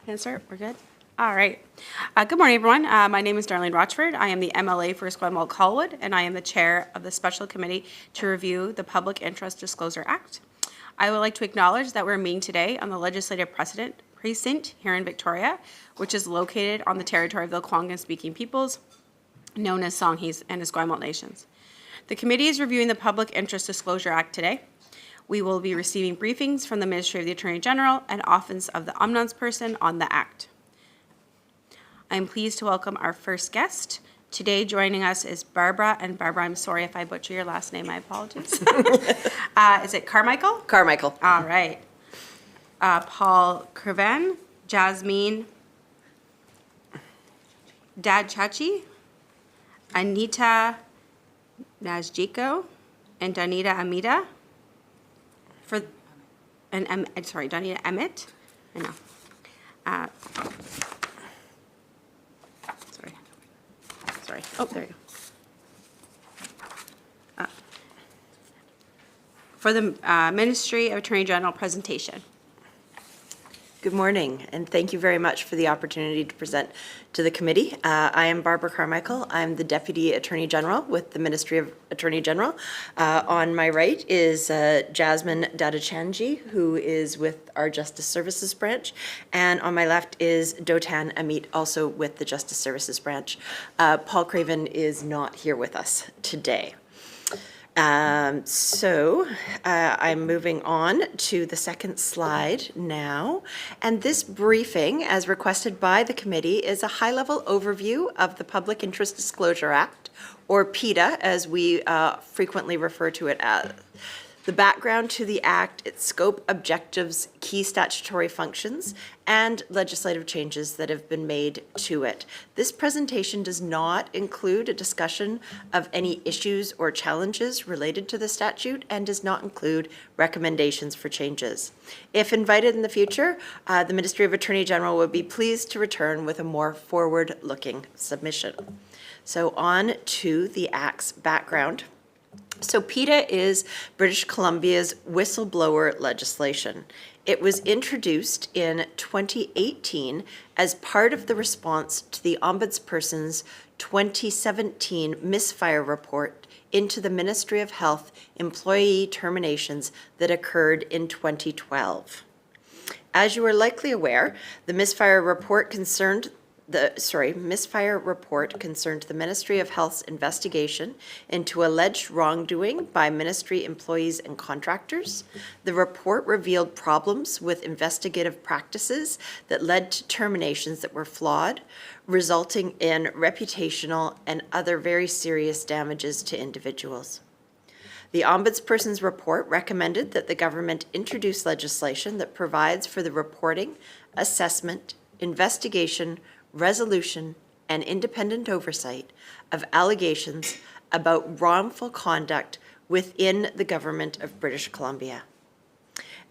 Can I start? We're good? All right. Good morning, everyone. My name is Darlene Rochford. I am the MLA for Esquimalt-Colwood, and I am the chair of the Special Committee to review the Public Interest Disclosure Act. I would like to acknowledge that we're meeting today on the Legislative Precinct here in Victoria, which is located on the territory of the Kwanghan-speaking peoples, known as Songhees and Esquimalt nations. The committee is reviewing the Public Interest Disclosure Act today. We will be receiving briefings from the Ministry of the Attorney General and Office of the Ombudsperson on the Act. I am pleased to welcome our first guest. Today joining us is Barbara, and Barbara, I'm sorry if I butcher your last name, I apologize. Is it Carmichael? Carmichael. All right. Paul Craven, Jasmine Dadchachi, Anita Najjiko, and Danita Amida. Danita Emmett. I know. Sorry. Oh, there you go. For the Ministry of Attorney General presentation. Good morning, and thank you very much for the opportunity to present to the committee. I am Barbara Carmichael. I'm the Deputy Attorney General with the Ministry of Attorney General. On my right is Jasmine Dadachanji, who is with our Justice Services branch, and on my left is Dotan Amit, also with the Justice Services branch. Paul Craven is not here with us today. I'm moving on to the second slide now. And this briefing, as requested by the committee, is a high-level overview of the Public Interest Disclosure Act, or PIDA, as we frequently refer to it as. The background to the Act, its scope, objectives, key statutory functions, and legislative changes that have been made to it. This presentation does not include a discussion of any issues or challenges related to the statute and does not include recommendations for changes. If invited in the future, the Ministry of Attorney General would be pleased to return with a more forward-looking submission. So on to the Act's background. So PIDA is British Columbia's whistleblower legislation. It was introduced in 2018 as part of the response to the Ombudsperson's 2017 misfire report into the Ministry of Health employee terminations that occurred in 2012. As you are likely aware, the misfire report concerned the Ministry of Health's investigation into alleged wrongdoing by ministry employees and contractors. The report revealed problems with investigative practices that led to terminations that were flawed, resulting in reputational and other very serious damages to individuals. The Ombudsperson's report recommended that the government introduce legislation that provides for the reporting, assessment, investigation, resolution, and independent oversight of allegations about wrongful conduct within the government of British Columbia.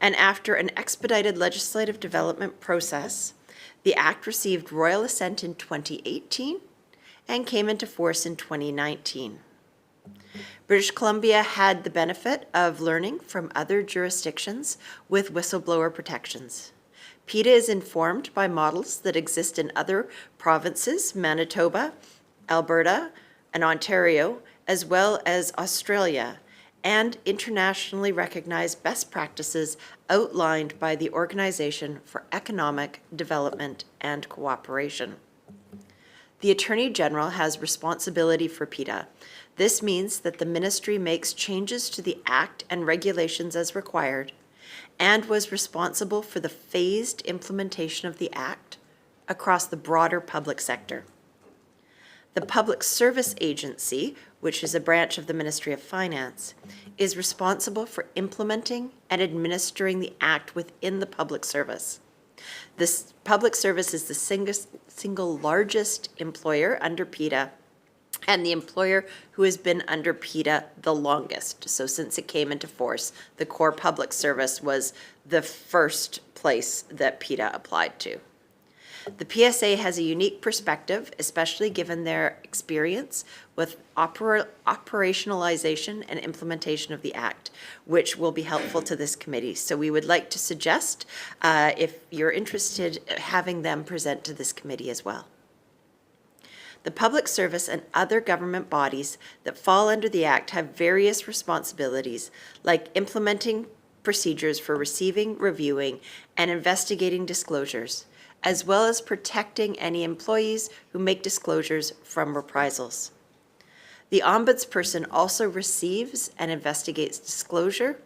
And after an expedited legislative development process, the Act received royal assent in 2018 and came into force in 2019. British Columbia had the benefit of learning from other jurisdictions with whistleblower protections. PIDA is informed by models that exist in other provinces, Manitoba, Alberta, and Ontario, as well as Australia, and internationally recognized best practices outlined by the Organization for Economic Development and Cooperation. The Attorney General has responsibility for PIDA. This means that the ministry makes changes to the Act and regulations as required, and was responsible for the phased implementation of the Act across the broader public sector. The Public Service Agency, which is a branch of the Ministry of Finance, is responsible for implementing and administering the Act within the public service. This public service is the single largest employer under PIDA and the employer who has been under PIDA the longest. So since it came into force, the core public service was the first place that PIDA applied to. The PSA has a unique perspective, especially given their experience with operationalization and implementation of the Act, which will be helpful to this committee. So we would like to suggest, if you're interested, having them present to this committee as well. The public service and other government bodies that fall under the Act have various responsibilities, like implementing procedures for receiving, reviewing, and investigating disclosures, as well as protecting any employees who make disclosures from reprisals. The Ombudsperson also receives and investigates disclosure.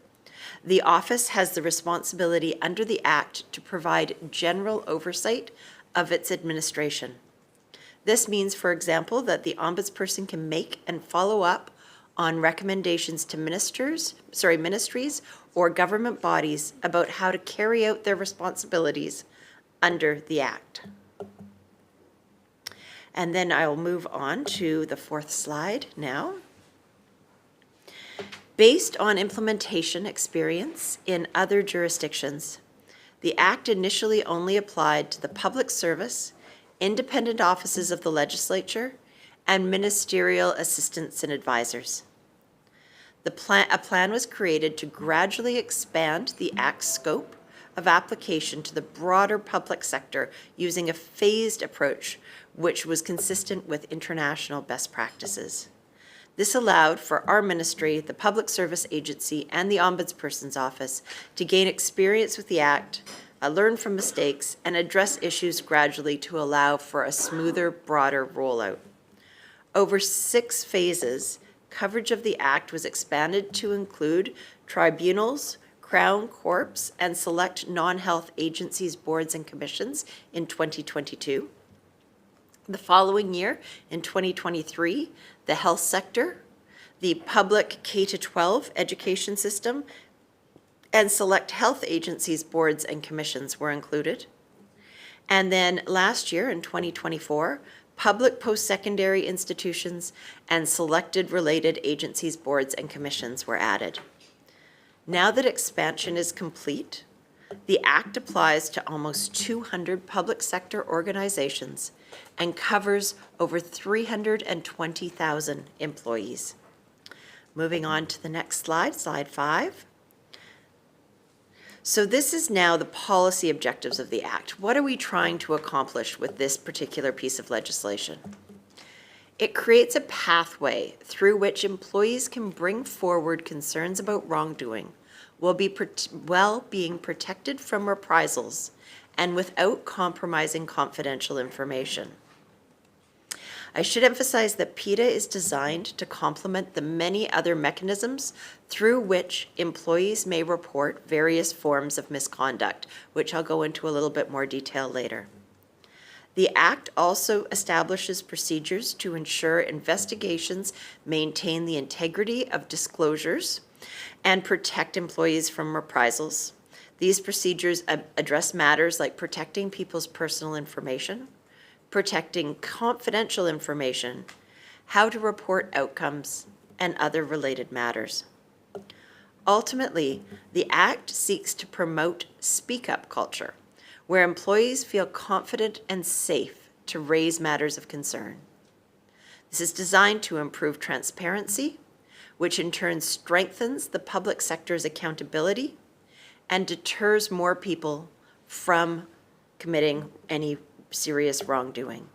The office has the responsibility under the Act to provide general oversight of its administration. This means, for example, that the Ombudsperson can make and follow up on recommendations to ministries or government bodies about how to carry out their responsibilities under the Act. And then I will move on to the fourth slide now. Based on implementation experience in other jurisdictions, the Act initially only applied to the public service, independent offices of the Legislature, and ministerial assistants and advisors. A plan was created to gradually expand the Act's scope of application to the broader public sector using a phased approach, which was consistent with international best practices. This allowed for our ministry, the Public Service Agency, and the Ombudsperson's Office to gain experience with the Act, learn from mistakes, and address issues gradually to allow for a smoother, broader rollout. Over 6 phases, coverage of the Act was expanded to include tribunals, Crown Corps, and select non-health agencies, boards, and commissions in 2022. The following year, in 2023, the health sector, the public K-12 education system, and select health agencies, boards, and commissions were included. And then last year, in 2024, public post-secondary institutions and selected related agencies, boards, and commissions were added. Now that expansion is complete, the Act applies to almost 200 public sector organizations and covers over 320,000 employees. Moving on to the next slide, slide 5. So this is now the policy objectives of the Act. What are we trying to accomplish with this particular piece of legislation? It creates a pathway through which employees can bring forward concerns about wrongdoing while being protected from reprisals and without compromising confidential information. I should emphasize that PETA is designed to complement the many other mechanisms through which employees may report various forms of misconduct, which I'll go into a little bit more detail later. The Act also establishes procedures to ensure investigations maintain the integrity of disclosures and protect employees from reprisals. These procedures address matters like protecting people's personal information, protecting confidential information, how to report outcomes, and other related matters. Ultimately, the Act seeks to promote speak-up culture, where employees feel confident and safe to raise matters of concern. This is designed to improve transparency, which in turn strengthens the public sector's accountability and deters more people from committing any serious wrongdoing.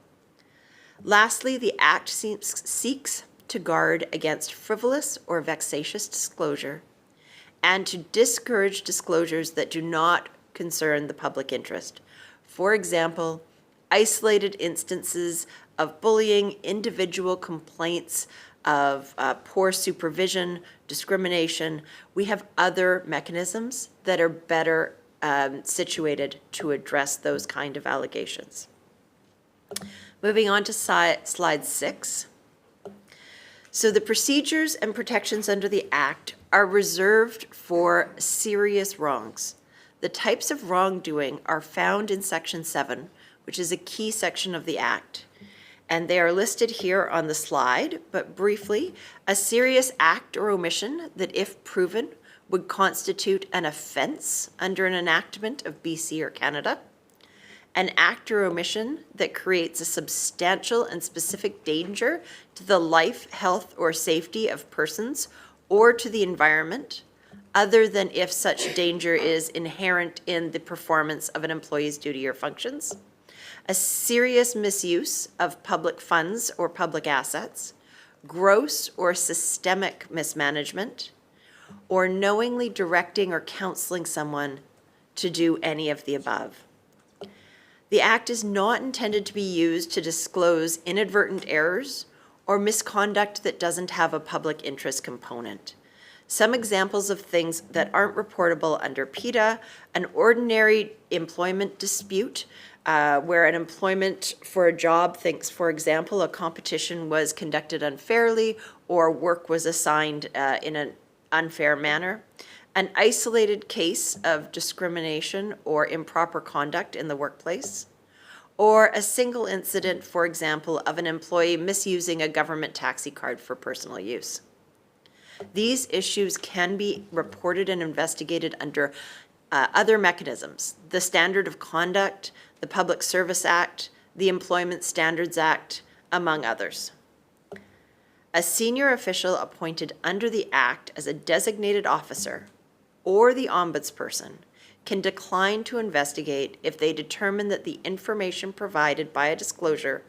Lastly, the Act seeks to guard against frivolous or vexatious disclosure and to discourage disclosures that do not concern the public interest. For example, isolated instances of bullying, individual complaints of poor supervision, discrimination. We have other mechanisms that are better situated to address those kind of allegations. Moving on to slide 6. So the procedures and protections under the Act are reserved for serious wrongs. The types of wrongdoing are found in Section 7, which is a key section of the Act. And they are listed here on the slide, but briefly, a serious act or omission that, if proven, would constitute an offense under an enactment of BC or Canada, An act or omission that creates a substantial and specific danger to the life, health, or safety of persons or to the environment, other than if such danger is inherent in the performance of an employee's duty or functions. A serious misuse of public funds or public assets, gross or systemic mismanagement, or knowingly directing or counseling someone to do any of the above. The Act is not intended to be used to disclose inadvertent errors or misconduct that doesn't have a public interest component. Some examples of things that aren't reportable under PETA: an ordinary employment dispute where an employment for a job thinks, for example, a competition was conducted unfairly or work was assigned in an unfair manner. An isolated case of discrimination or improper conduct in the workplace, or a single incident, for example, of an employee misusing a government taxi card for personal use. These issues can be reported and investigated under other mechanisms: the Standard of Conduct, the Public Service Act, the Employment Standards Act, among others. A senior official appointed under the Act as a designated officer or the ombudsperson can decline to investigate if they determine that the information provided by a disclosure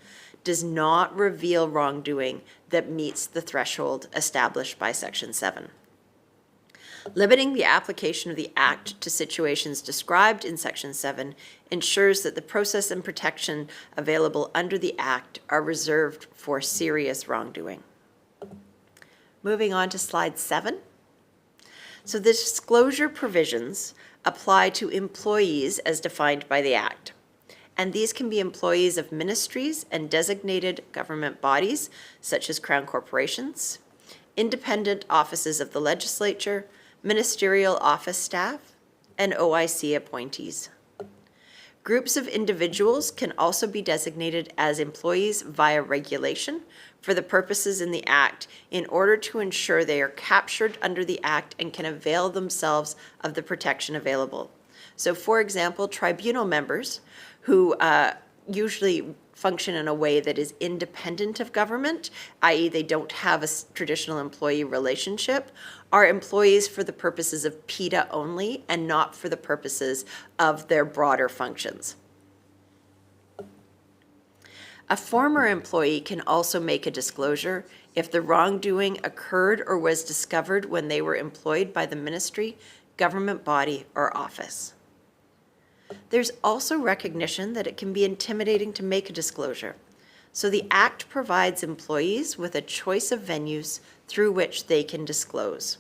does not reveal wrongdoing that meets the threshold established by Section 7. Limiting the application of the Act to situations described in Section 7 ensures that the process and protection available under the Act are reserved for serious wrongdoing. Moving on to slide 7. So the disclosure provisions apply to employees as defined by the Act. And these can be employees of ministries and designated government bodies, such as Crown corporations, independent offices of the Legislature, ministerial office staff, and OIC appointees. Groups of individuals can also be designated as employees via regulation for the purposes in the Act in order to ensure they are captured under the Act and can avail themselves of the protection available. So, for example, tribunal members who usually function in a way that is independent of government, i.e. they don't have a traditional employee relationship, are employees for the purposes of PETA only and not for the purposes of their broader functions. A former employee can also make a disclosure if the wrongdoing occurred or was discovered when they were employed by the ministry, government body, or office. There's also recognition that it can be intimidating to make a disclosure, so the Act provides employees with a choice of venues through which they can disclose.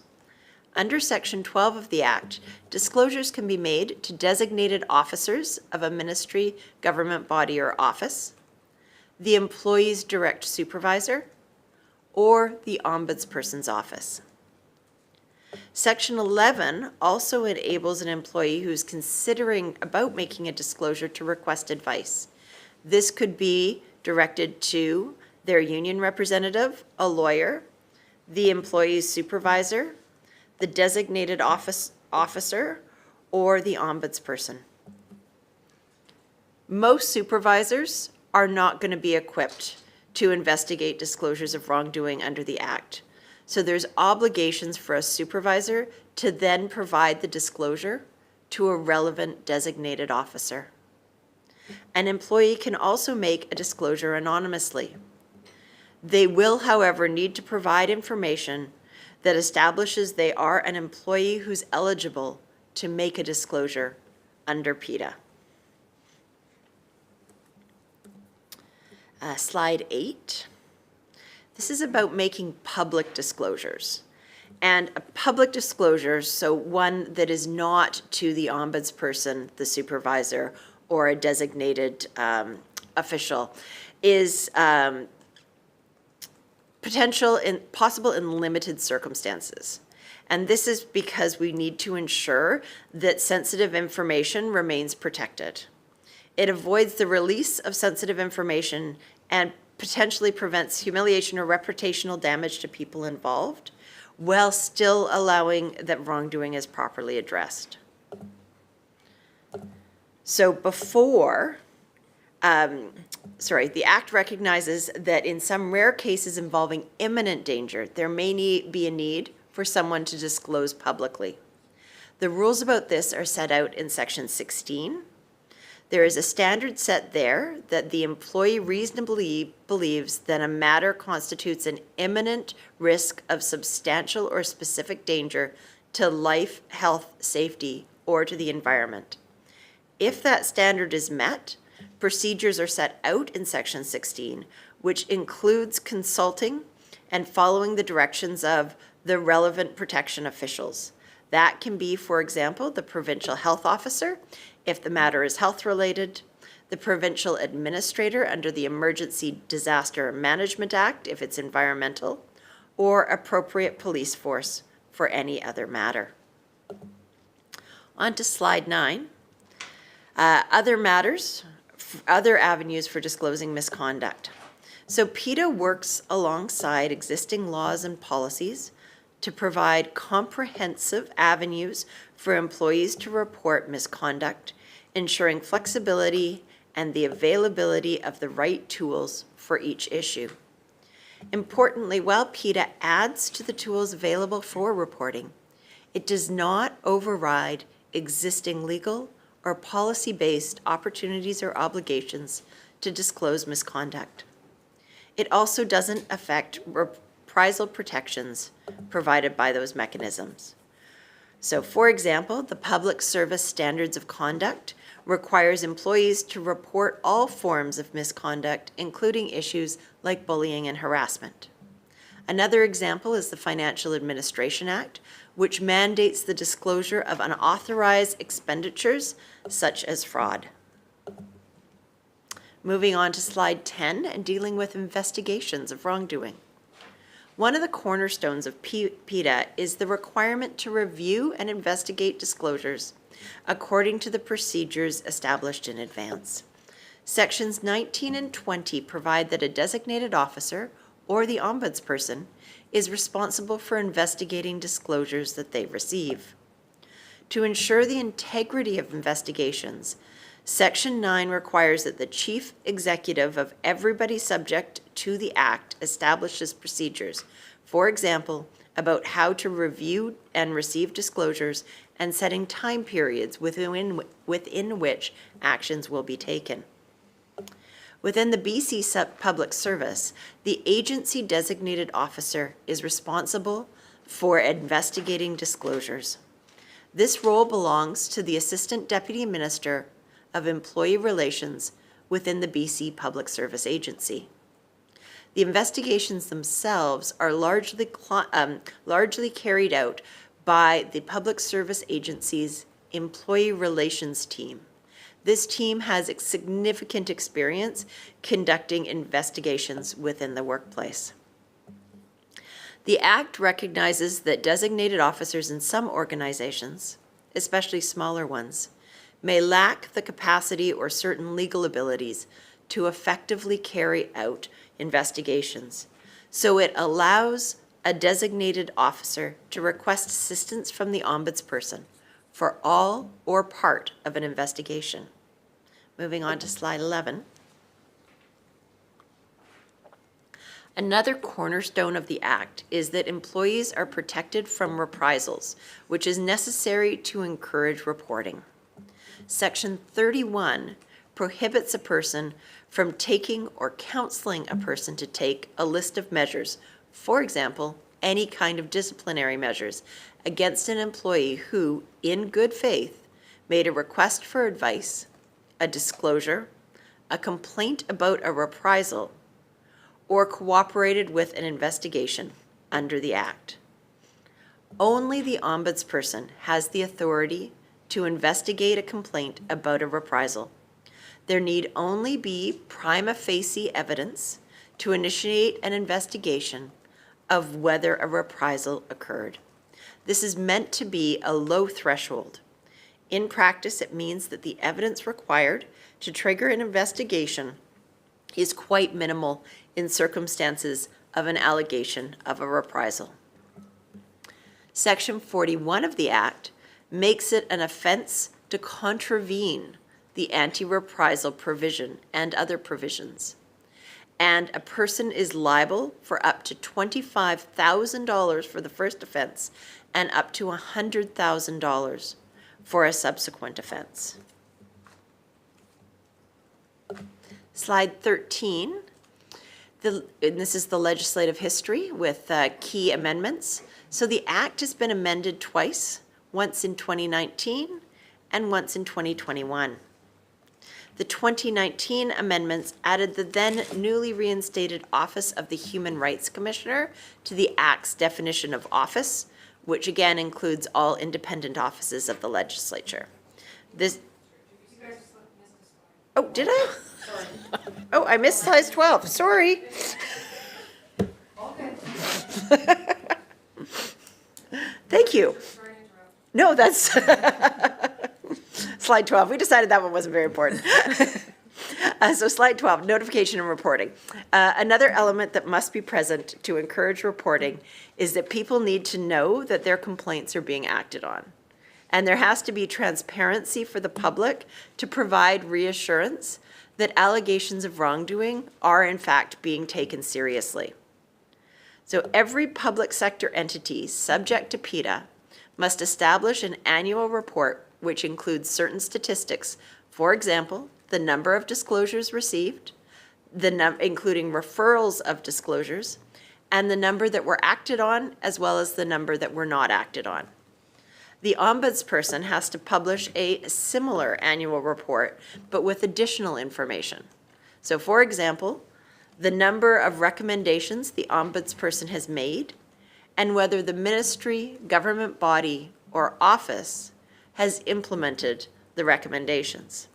Under Section 12 of the Act, disclosures can be made to designated officers of a ministry, government body, or office, the employee's direct supervisor, or the ombudsperson's office. Section 11 also enables an employee who's considering about making a disclosure to request advice. This could be directed to their union representative, a lawyer, the employee's supervisor, the designated officer, or the ombudsperson. Most supervisors are not going to be equipped to investigate disclosures of wrongdoing under the Act. So there's obligations for a supervisor to then provide the disclosure to a relevant designated officer. An employee can also make a disclosure anonymously. They will, however, need to provide information that establishes they are an employee who's eligible to make a disclosure under PETA. Slide 8. This is about making public disclosures. And a public disclosure, so one that is not to the ombudsperson, the supervisor, or a designated official, is possible in limited circumstances. And this is because we need to ensure that sensitive information remains protected. It avoids the release of sensitive information and potentially prevents humiliation or reputational damage to people involved, while still allowing that wrongdoing is properly addressed. So before the Act recognizes that in some rare cases involving imminent danger, there may be a need for someone to disclose publicly. The rules about this are set out in Section 16. There is a standard set there that the employee reasonably believes that a matter constitutes an imminent risk of substantial or specific danger to life, health, safety, or to the environment. If that standard is met, procedures are set out in Section 16, which includes consulting and following the directions of the relevant protection officials. That can be, for example, the provincial health officer, if the matter is health-related, the provincial administrator under the Emergency Disaster Management Act, if it's environmental, or appropriate police force for any other matter. On to slide 9. Other matters, other avenues for disclosing misconduct. So PETA works alongside existing laws and policies to provide comprehensive avenues for employees to report misconduct, ensuring flexibility and the availability of the right tools for each issue. Importantly, while PETA adds to the tools available for reporting, it does not override existing legal or policy-based opportunities or obligations to disclose misconduct. It also doesn't affect reprisal protections provided by those mechanisms. So, for example, the Public Service Standards of Conduct requires employees to report all forms of misconduct, including issues like bullying and harassment. Another example is the Financial Administration Act, which mandates the disclosure of unauthorized expenditures, such as fraud. Moving on to slide 10 and dealing with investigations of wrongdoing. One of the cornerstones of PETA is the requirement to review and investigate disclosures according to the procedures established in advance. Sections 19 and 20 provide that a designated officer or the ombudsperson is responsible for investigating disclosures that they receive. To ensure the integrity of investigations, Section 9 requires that the chief executive of everybody subject to the Act establishes procedures, for example, about how to review and receive disclosures and setting time periods within which actions will be taken. Within the BC Public Service, the agency designated officer is responsible for investigating disclosures. This role belongs to the Assistant Deputy Minister of Employee Relations within the BC Public Service Agency. The investigations themselves are largely carried out by the Public Service Agency's Employee Relations team. This team has significant experience conducting investigations within the workplace. The Act recognizes that designated officers in some organizations, especially smaller ones, may lack the capacity or certain legal abilities to effectively carry out investigations. So it allows a designated officer to request assistance from the ombudsperson for all or part of an investigation. Moving on to slide 11. Another cornerstone of the Act is that employees are protected from reprisals, which is necessary to encourage reporting. Section 31 prohibits a person from taking or counseling a person to take a list of measures, for example, any kind of disciplinary measures, against an employee who, in good faith, made a request for advice, a disclosure, a complaint about a reprisal, or cooperated with an investigation under the Act. Only the ombudsperson has the authority to investigate a complaint about a reprisal. There need only be prima facie evidence to initiate an investigation of whether a reprisal occurred. This is meant to be a low threshold. In practice, it means that the evidence required to trigger an investigation is quite minimal in circumstances of an allegation of a reprisal. Section 41 of the Act makes it an offense to contravene the anti-reprisal provision and other provisions. And a person is liable for up to $25,000 for the first offense and up to $100,000 for a subsequent offense. Slide 13. And this is the legislative history with key amendments. So the Act has been amended twice, once in 2019 and once in 2021. The 2019 amendments added the then newly reinstated Office of the Human Rights Commissioner to the Act's definition of office, which again includes all independent offices of the legislature. This. Oh, did I? Sorry. Oh, I missed slide 12. Sorry. Okay. Thank you. Sorry to interrupt. No, that's slide 12. We decided that one wasn't very important. So slide 12, notification and reporting. Another element that must be present to encourage reporting is that people need to know that their complaints are being acted on. And there has to be transparency for the public to provide reassurance that allegations of wrongdoing are in fact being taken seriously. So every public sector entity subject to PETA must establish an annual report which includes certain statistics. For example, the number of disclosures received, including referrals of disclosures, and the number that were acted on, as well as the number that were not acted on. The ombudsperson has to publish a similar annual report, but with additional information. So for example, the number of recommendations the ombudsperson has made, and whether the ministry, government body, or office has implemented the recommendations.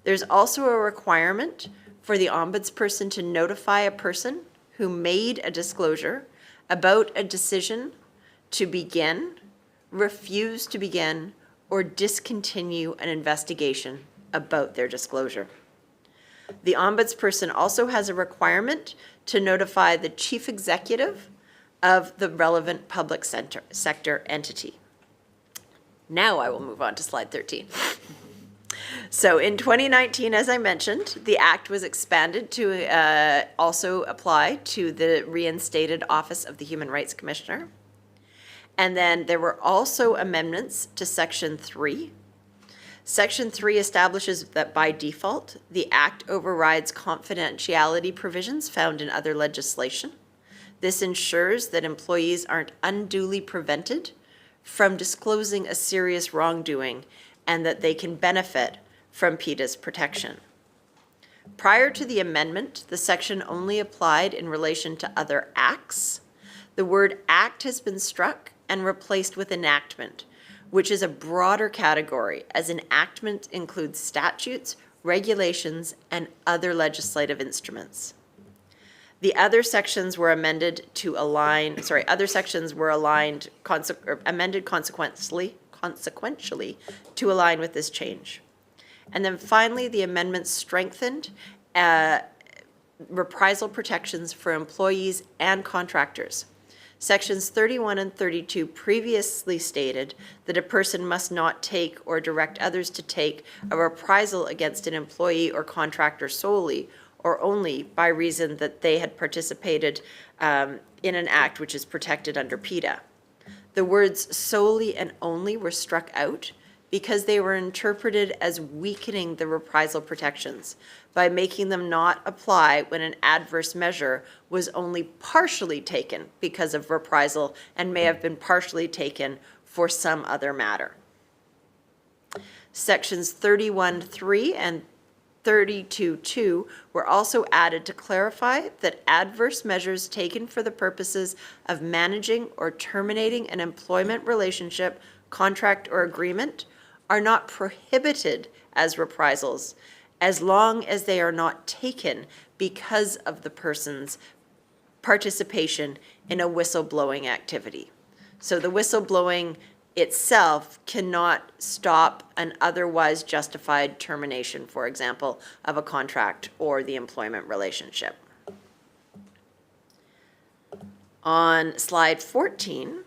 There's also a requirement for the ombudsperson to notify a person who made a disclosure about a decision to begin, refuse to begin, or discontinue an investigation about their disclosure. The ombudsperson also has a requirement to notify the chief executive of the relevant public sector entity. Now I will move on to slide 13. So in 2019, as I mentioned, the Act was expanded to also apply to the reinstated Office of the Human Rights Commissioner. And then there were also amendments to Section 3. Section 3 establishes that by default, the Act overrides confidentiality provisions found in other legislation. This ensures that employees aren't unduly prevented from disclosing a serious wrongdoing and that they can benefit from PETA's protection. Prior to the amendment, the section only applied in relation to other acts. The word act has been struck and replaced with enactment, which is a broader category, as enactment includes statutes, regulations, and other legislative instruments. The other sections were amended to align, amended consequentially to align with this change. And then finally, the amendments strengthened reprisal protections for employees and contractors. Sections 31 and 32 previously stated that a person must not take or direct others to take a reprisal against an employee or contractor solely or only by reason that they had participated in an act which is protected under PETA. The words solely and only were struck out because they were interpreted as weakening the reprisal protections by making them not apply when an adverse measure was only partially taken because of reprisal and may have been partially taken for some other matter. Sections 31.3 and 32.2 were also added to clarify that adverse measures taken for the purposes of managing or terminating an employment relationship, contract, or agreement are not prohibited as reprisals as long as they are not taken because of the person's participation in a whistleblowing activity. So the whistleblowing itself cannot stop an otherwise justified termination, for example, of a contract or the employment relationship. On slide 14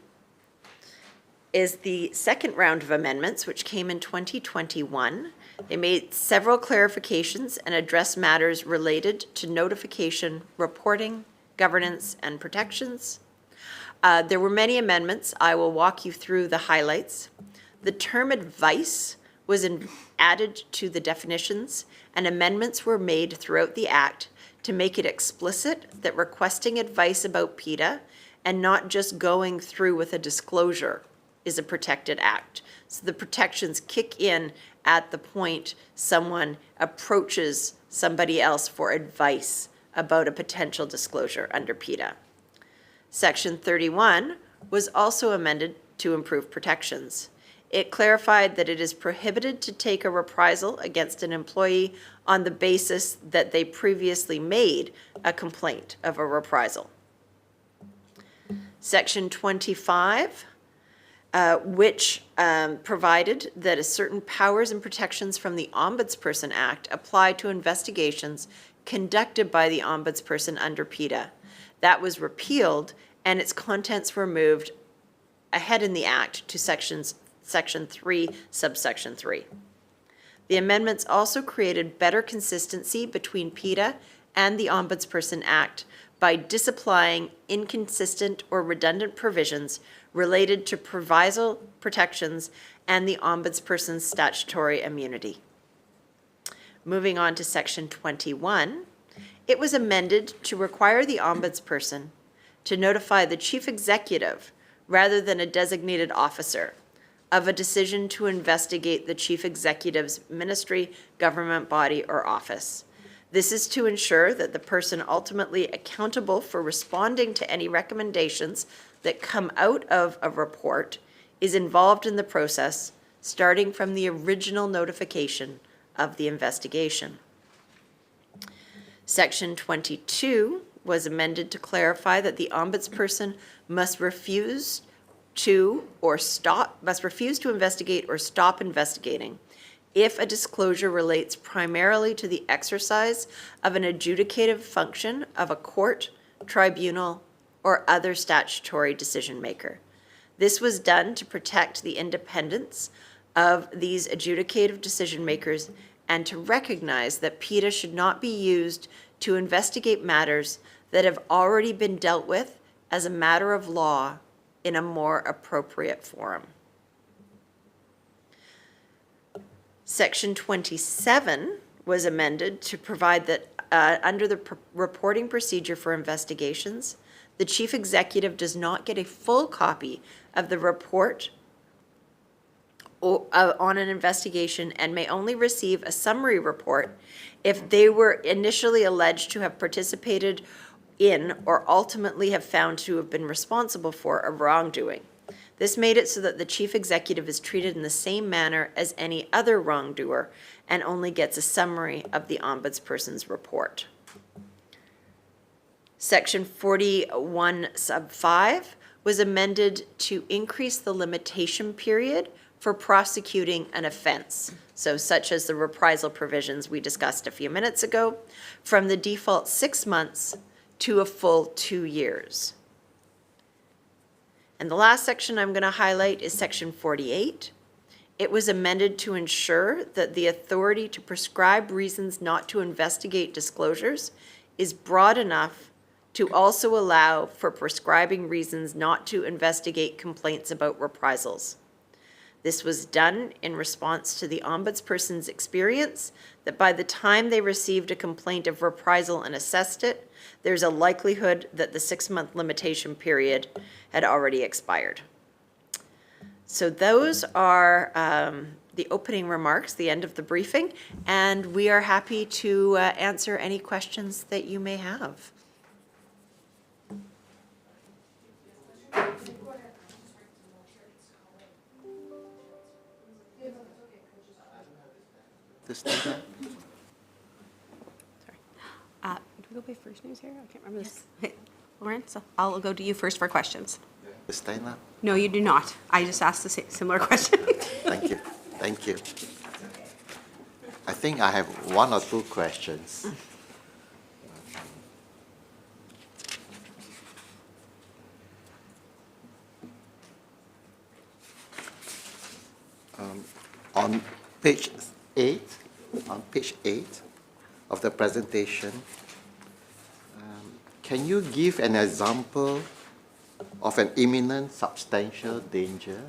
is the second round of amendments, which came in 2021. They made several clarifications and addressed matters related to notification, reporting, governance, and protections. There were many amendments. I will walk you through the highlights. The term advice was added to the definitions, and amendments were made throughout the Act to make it explicit that requesting advice about PETA and not just going through with a disclosure is a protected act. So the protections kick in at the point someone approaches somebody else for advice about a potential disclosure under PETA. Section 31 was also amended to improve protections. It clarified that it is prohibited to take a reprisal against an employee on the basis that they previously made a complaint of a reprisal. Section 25, which provided that a certain powers and protections from the Ombudsperson Act apply to investigations conducted by the Ombudsperson under PETA. That was repealed, and its contents were moved ahead in the Act to Section 3, subsection 3. The amendments also created better consistency between PETA and the Ombudsperson Act by disapplying inconsistent or redundant provisions related to proviso protections and the Ombudsperson's statutory immunity. Moving on to Section 21, it was amended to require the Ombudsperson to notify the Chief Executive, rather than a designated officer, of a decision to investigate the Chief Executive's ministry, government body, or office. This is to ensure that the person ultimately accountable for responding to any recommendations that come out of a report is involved in the process, starting from the original notification of the investigation. Section 22 was amended to clarify that the Ombudsperson must refuse to investigate or stop investigating if a disclosure relates primarily to the exercise of an adjudicative function of a court, tribunal, or other statutory decision maker. This was done to protect the independence of these adjudicative decision makers and to recognize that PETA should not be used to investigate matters that have already been dealt with as a matter of law in a more appropriate forum. Section 27 was amended to provide that under the reporting procedure for investigations, the Chief Executive does not get a full copy of the report on an investigation and may only receive a summary report if they were initially alleged to have participated in or ultimately have found to have been responsible for a wrongdoing. This made it so that the Chief Executive is treated in the same manner as any other wrongdoer and only gets a summary of the Ombudsperson's report. Section 41 sub 5 was amended to increase the limitation period for prosecuting an offense, so such as the reprisal provisions we discussed a few minutes ago, from the default 6 months to a full 2 years. And the last section I'm going to highlight is Section 48. It was amended to ensure that the authority to prescribe reasons not to investigate disclosures is broad enough to also allow for prescribing reasons not to investigate complaints about reprisals. This was done in response to the Ombudsperson's experience that by the time they received a complaint of reprisal and assessed it, there's a likelihood that the 6-month limitation period had already expired. So those are the opening remarks, the end of the briefing, and we are happy to answer any questions that you may have. Sorry. Do we go by first names here? I can't remember this. Okay. Lauren, so I'll go to you first for questions. Steiner? No, you do not. I just asked a similar question. Thank you. Thank you. I think I have 1 or 2 questions. On page 8, on page 8 of the presentation, can you give an example of an imminent substantial danger?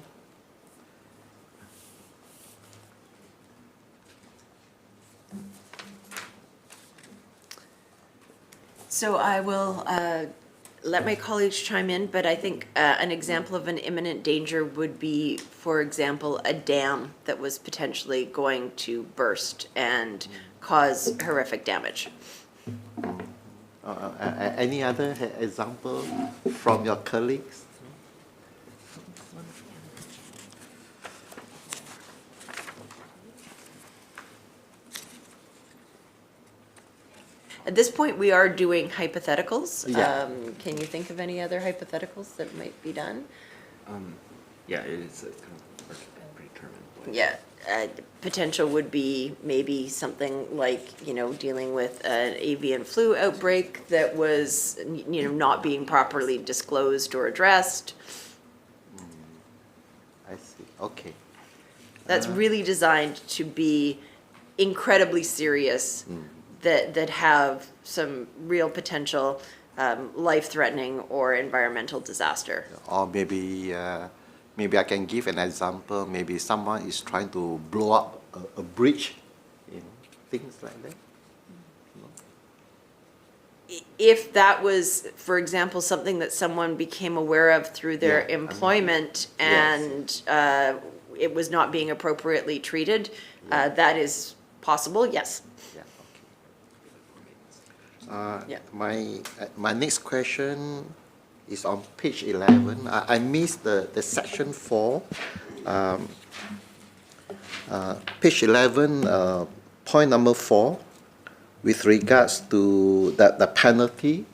So I will let my colleagues chime in, but I think an example of an imminent danger would be, for example, a dam that was potentially going to burst and cause horrific damage. Any other example from your colleagues? At this point, we are doing hypotheticals. Yeah. Can you think of any other hypotheticals that might be done? Yeah, it's kind of hard to predetermine. Yeah, potential would be maybe something like, you know, dealing with an avian flu outbreak that was, you know, not being properly disclosed or addressed. I see, okay. That's really designed to be incredibly serious, that have some real potential life-threatening or environmental disaster. Or maybe, maybe I can give an example. Maybe someone is trying to blow up a bridge, you know, things like that. If that was, for example, something that someone became aware of through their Yeah, employment yes. and it was not being appropriately treated, that is possible, yes. Yeah, okay. Yeah. My next question is on page 11. I missed the section 4. Page 11, point number 4, with regards to the penalty,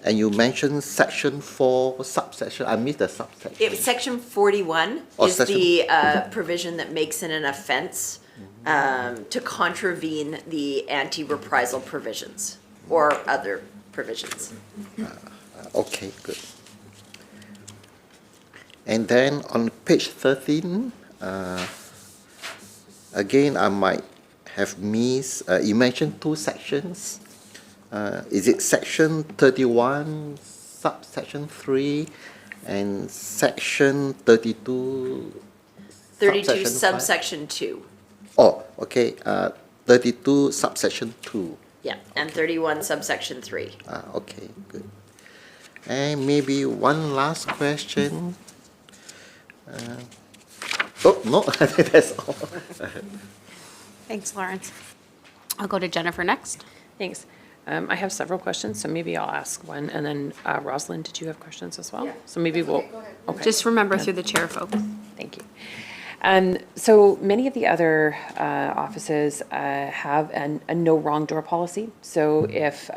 and you mentioned section 4 subsection. I missed the subsection. Section 41 Oh, is section- the provision that makes it an offense to contravene the anti-reprisal provisions or other provisions. Okay, good. And then on page 13, again, I might have missed, you mentioned 2 sections. Is it section 31, subsection 3, and section 32? 32 subsection 5? subsection 2, Oh, okay, 32 subsection 2. yeah, and 31 subsection 3. Okay, good. And maybe one last question. Oh, no, I think that's all. Thanks, Lawrence. I'll go to Jennifer next. Thanks. I have several questions, so maybe I'll ask one, and then Rosalind, did you have questions as well? Yeah. So maybe we'll, okay. Just remember through the chair, folks. Thank you. So many of the other offices have a no wrong door policy. So if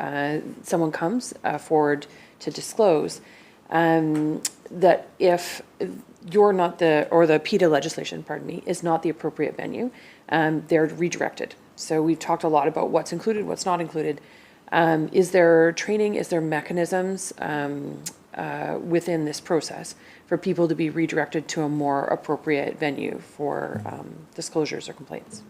someone comes forward to disclose, that if you're not or the PETA legislation, pardon me, is not the appropriate venue, they're redirected. So we've talked a lot about what's included, what's not included. Is there training, is there mechanisms within this process for people to be redirected to a more appropriate venue for disclosures or complaints?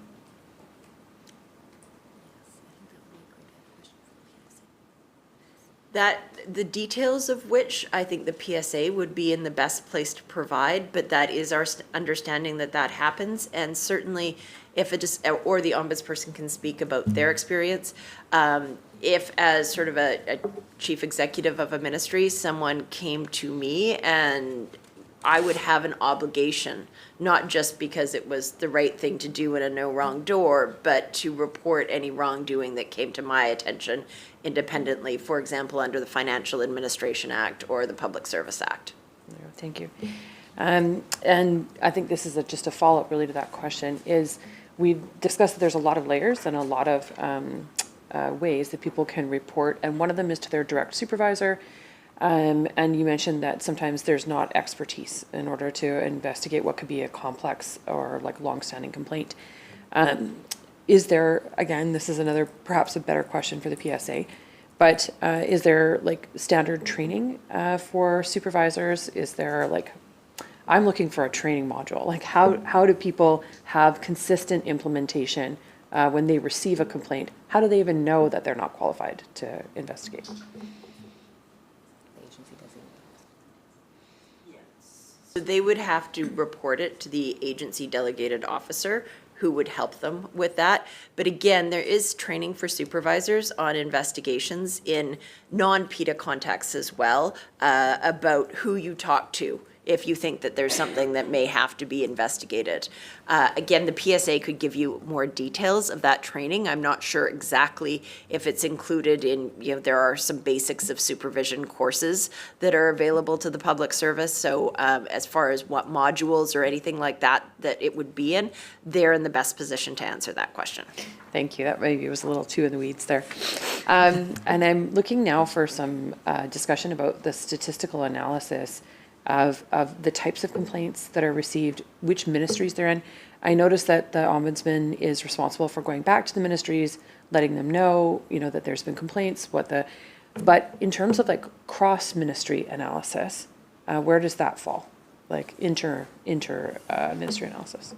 The details of which I think the PSA would be in the best place to provide, but that is our understanding that happens. And certainly if or the ombudsperson can speak about their experience. If as sort of a chief executive of a ministry, someone came to me and I would have an obligation, not just because it was the right thing to do in a no wrong door, but to report any wrongdoing that came to my attention independently, for example, under the Financial Administration Act or the Public Service Act. Thank you. And I think this is just a follow-up really to that question, is we've discussed that there's a lot of layers and a lot of ways that people can report, and one of them is to their direct supervisor. And you mentioned that sometimes there's not expertise in order to investigate what could be a complex or like long-standing complaint. Is there, again, this is another, perhaps a better question for the PSA, but is there like standard training for supervisors? Is there like I'm looking for a training module. Like how do people have consistent implementation when they receive a complaint? How do they even know that they're not qualified to investigate? So they would have to report it to the agency delegated officer who would help them with that. But again, there is training for supervisors on investigations in non-PETA contexts as well, about who you talk to if you think that there's something that may have to be investigated. Again, the PSA could give you more details of that training. I'm not sure exactly if it's included in, there are some basics of supervision courses that are available to the public service. So as far as what modules or anything like that it would be in, they're in the best position to answer that question. Thank you. That maybe was a little too in the weeds there. And I'm looking now for some discussion about the statistical analysis of the types of complaints that are received, which ministries they're in. I noticed that the ombudsman is responsible for going back to the ministries, letting them know, that there's been complaints, but in terms of like cross-ministry analysis, where does that fall? Like ministry analysis?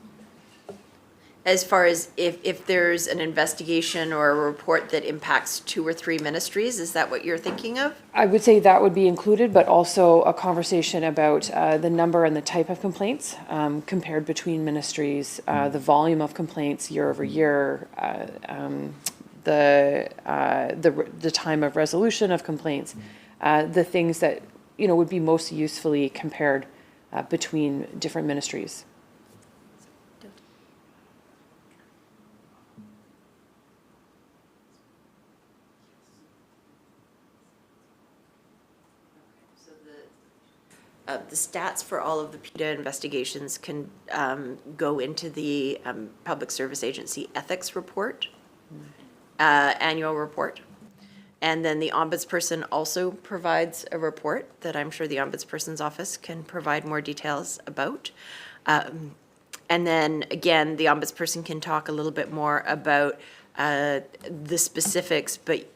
As far as if there's an investigation or a report that impacts 2 or 3 ministries, is that what you're thinking of? I would say that would be included, but also a conversation about the number and the type of complaints compared between ministries, the volume of complaints year over year, the time of resolution of complaints, the things that would be most usefully compared between different ministries. The stats for all of the PETA investigations can go into the Public Service Agency Ethics Report, annual report. And then the ombudsperson also provides a report that I'm sure the ombudsperson's office can provide more details about. And then again, the ombudsperson can talk a little bit more about the specifics, but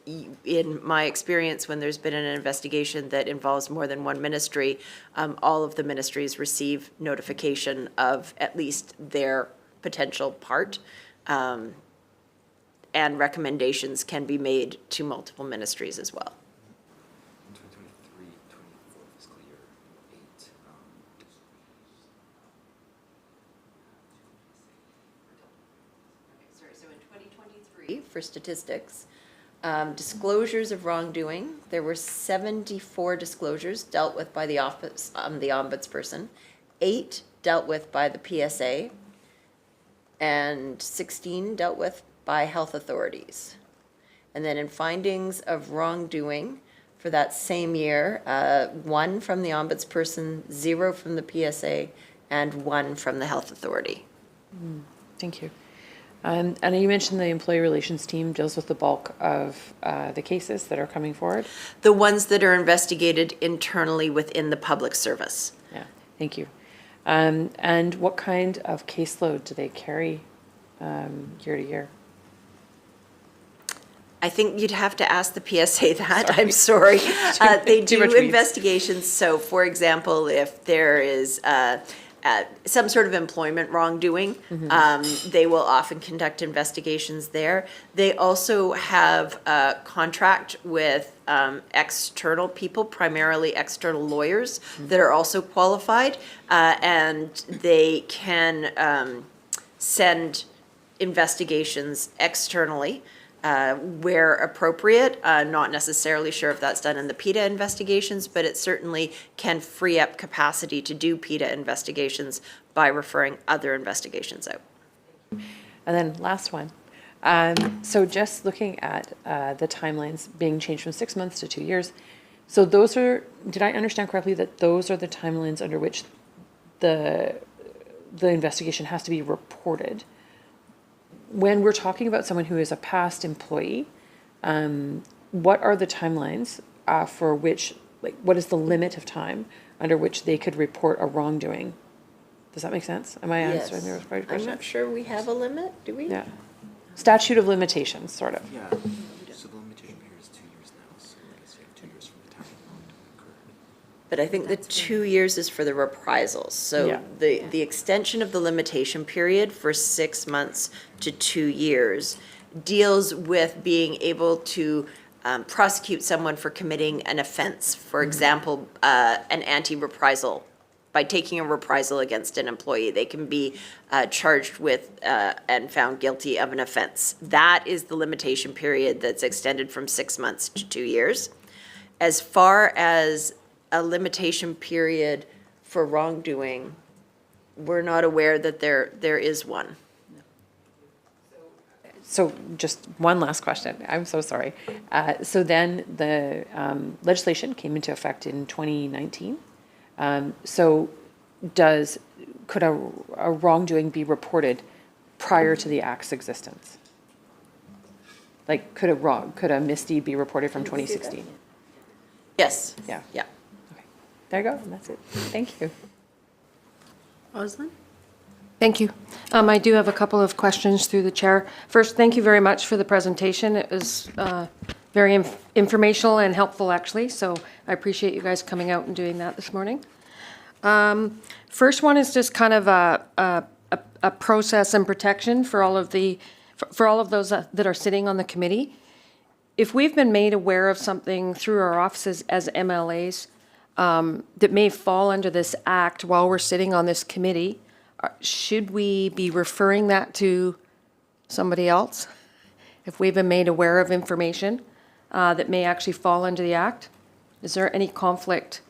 in my experience, when there's been an investigation that involves more than one ministry, all of the ministries receive notification of at least their potential part, and recommendations can be made to multiple ministries as well. 2023, 24 fiscal year 8. Sorry, so in 2023, for statistics, disclosures of wrongdoing, there were 74 disclosures dealt with by the office, the ombudsperson, 8 dealt with by the PSA, and 16 dealt with by health authorities. And then in findings of wrongdoing for that same year, 1 from the ombudsperson, 0 from the PSA, and 1 from the health authority. Thank you. And you mentioned the employee relations team deals with the bulk of the cases that are coming forward. The ones that are investigated internally within the public service. Yeah, thank you. And what kind of caseload do they carry year to year? I think you'd have to ask the PSA that, I'm sorry. They do investigations, so for example, if there is some sort of employment wrongdoing, they will often conduct investigations there. They also have a contract with external people, primarily external lawyers that are also qualified, and they can send investigations externally where appropriate. Not necessarily sure if that's done in the PETA investigations, but it certainly can free up capacity to do PETA investigations by referring other investigations out. And then last one. So just looking at the timelines being changed from 6 months to 2 years. So those are, did I understand correctly that those are the timelines under which the investigation has to be reported? When we're talking about someone who is a past employee, what are the timelines for which, like, what is the limit of time under which they could report a wrongdoing? Does that make sense? Am I answering the right question? I'm not sure we have a limit, do we? Yeah. Statute of limitations, sort of. Yeah, so the limitation period is 2 years now, so I guess you have 2 years from the time the wrongdoing occurred. But I think the 2 years is for the reprisals. So Yeah. the extension of the limitation period for 6 months to 2 years deals with being able to prosecute someone for committing an offense. For example, an anti-reprisal. By taking a reprisal against an employee, they can be charged with and found guilty of an offense. That is the limitation period that's extended from 6 months to 2 years. As far as a limitation period for wrongdoing, we're not aware that there is one. So just one last question. I'm so sorry. So then the legislation came into effect in 2019. So could a wrongdoing be reported prior to the act's existence? Like, could a misdeed be reported from 2016? Yes. Yeah. Yeah. Okay. There you go. That's it. Thank you. Roslyn? Thank you. I do have a couple of questions through the chair. First, thank you very much for the presentation. It was very informational and helpful, actually, so I appreciate you guys coming out and doing that this morning. First one is just kind of a process and protection for all of those that are sitting on the committee. If we've been made aware of something through our offices as MLAs that may fall under this act while we're sitting on this committee, should we be referring that to somebody else? If we've been made aware of information that may actually fall under the act? Is there any conflict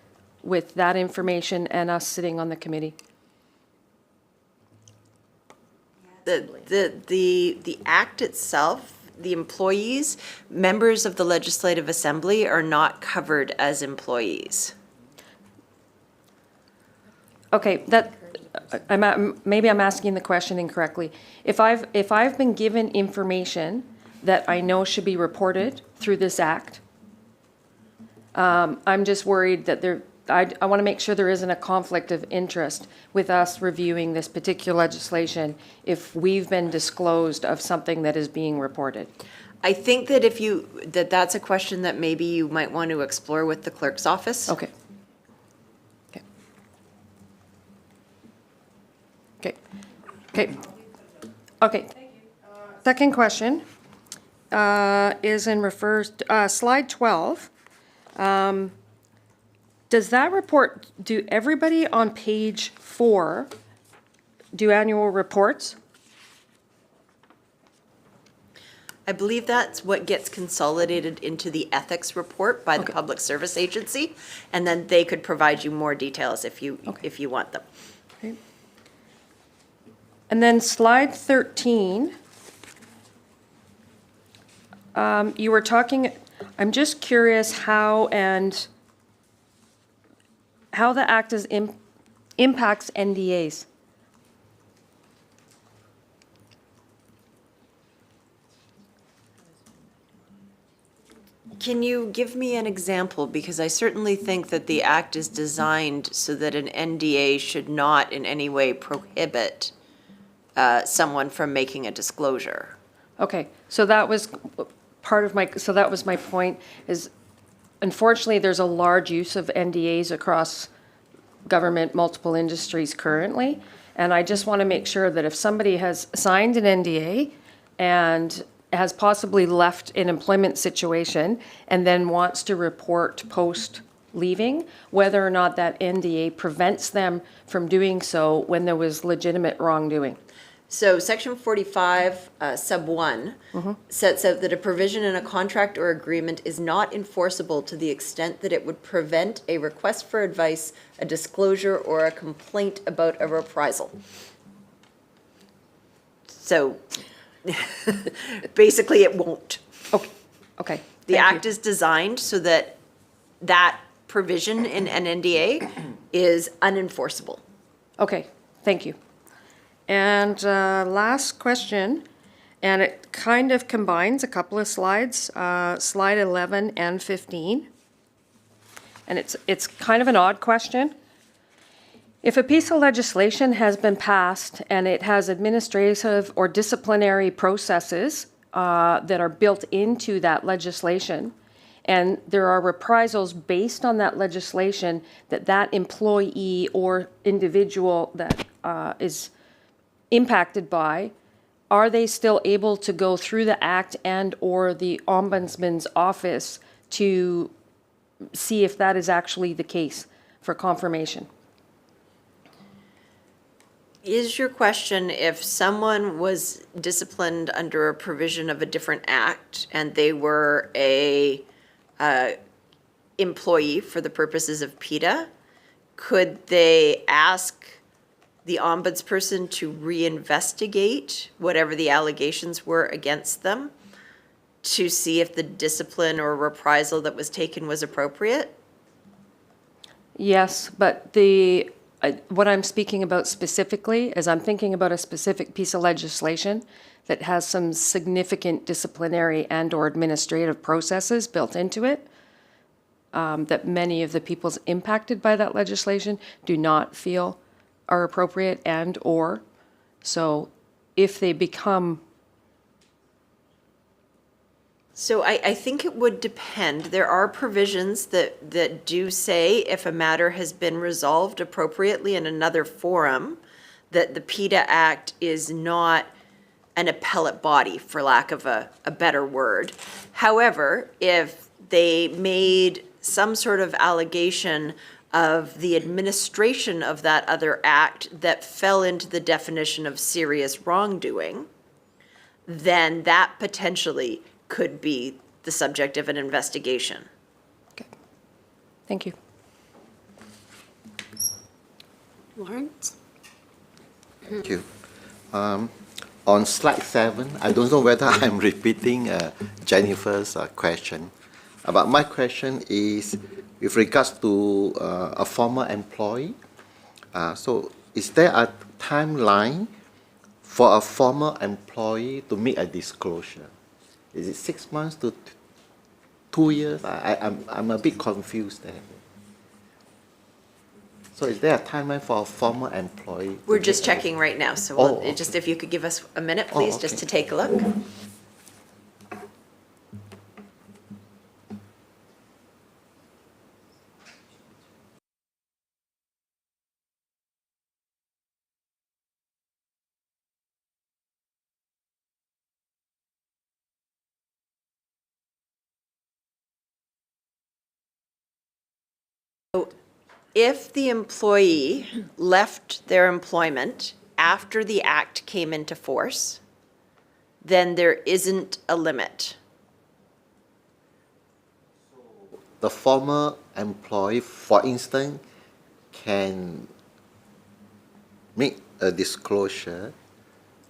with that information and us sitting on the committee? The act itself, the employees, members of the Legislative Assembly are not covered as employees. Okay, maybe I'm asking the question incorrectly. If I've been given information that I know should be reported through this act, I'm just worried that I want to make sure there isn't a conflict of interest with us reviewing this particular legislation if we've been disclosed of something that is being reported. I think that that's a question that maybe you might want to explore with the clerk's office. Okay. Okay. Second question slide 12. Does that report, do everybody on page 4 do annual reports? I believe that's what gets consolidated into the ethics report by the Okay. Public Service Agency, and then they could provide you more details if you want them. Okay. And then slide 13, you were talking, I'm just curious how the act impacts NDAs. Can you give me an example? Because I certainly think that the act is designed so that an NDA should not in any way prohibit someone from making a disclosure. Okay, so that was that was my point, is unfortunately, there's a large use of NDAs across government, multiple industries currently, and I just want to make sure that if somebody has signed an NDA and has possibly left an employment situation and then wants to report post-leaving, whether or not that NDA prevents them from doing so when there was legitimate wrongdoing. So section 45, sub 1, sets out that a provision in a contract or agreement is not enforceable to the extent that it would prevent a request for advice, a disclosure, or a complaint about a reprisal. So basically it won't. Okay. The thank you. act is designed so that that provision in an NDA is unenforceable. Okay, thank you. And last question, and it kind of combines a couple of slides, slide 11 and 15. And it's kind of an odd question. If a piece of legislation has been passed and it has administrative or disciplinary processes that are built into that legislation, and there are reprisals based on that legislation that that employee or individual that is impacted by, are they still able to go through the Act and/or the Ombudsman's office to see if that is actually the case for confirmation? Is your question if someone was disciplined under a provision of a different act and they were a employee for the purposes of PETA, could they ask the ombudsperson to reinvestigate whatever the allegations were against them to see if the discipline or reprisal that was taken was appropriate? Yes, but what I'm speaking about specifically is I'm thinking about a specific piece of legislation that has some significant disciplinary and/or administrative processes built into it, that many of the peoples impacted by that legislation do not feel are appropriate and/or. So if they become, So I think it would depend. There are provisions that do say if a matter has been resolved appropriately in another forum, that the PETA Act is not an appellate body, for lack of a better word. However, if they made some sort of allegation of the administration of that other act that fell into the definition of serious wrongdoing, then that potentially could be the subject of an investigation. thank you. Lawrence? Thank you. On slide 7, I don't know whether I'm repeating Jennifer's question, but my question is with regards to a former employee. So is there a timeline for a former employee to make a disclosure? Is it 6 months to 2 years? I'm a bit confused there. So is there a timeline for a former employee? We're just checking right now, so Oh, okay. just if you could give us a minute, please, just okay. to take a look. If the employee left their employment after the act came into force, then there isn't a limit. The former employee, for instance, can make a disclosure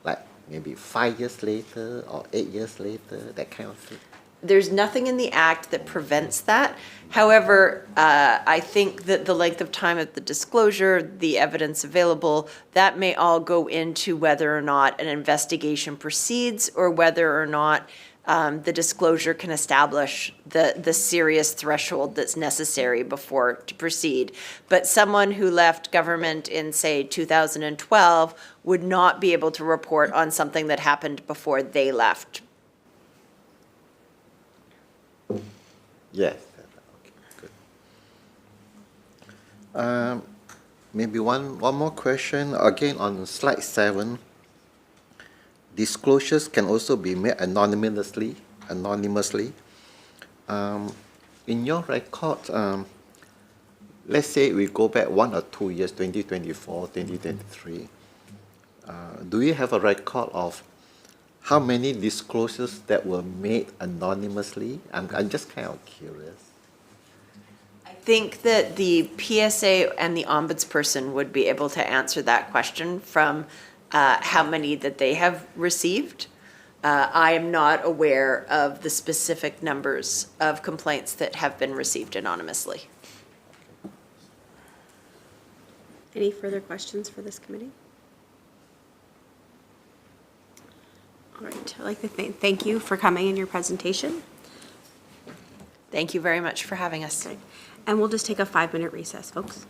like maybe 5 years later or 8 years later, that kind of thing. There's nothing in the act that prevents that. However, I think that the length of time of the disclosure, the evidence available, that may all go into whether or not an investigation proceeds or whether or not the disclosure can establish the serious threshold that's necessary before to proceed. But someone who left government in, say, 2012 would not be able to report on something that happened before they left. Yes. Okay, good. Maybe one more question. Again, on slide 7, disclosures can also be made anonymously. In your record, let's say we go back 1 or 2 years, 2024, 2023. Do you have a record of how many disclosures that were made anonymously? I'm just kind of curious. I think that the PSA and the ombudsperson would be able to answer that question from how many that they have received. I am not aware of the specific numbers of complaints that have been received anonymously. Any further questions for this committee? All right, I'd like to thank you for coming in your presentation. Thank you very much for having us. And we'll just take a 5-minute recess, folks.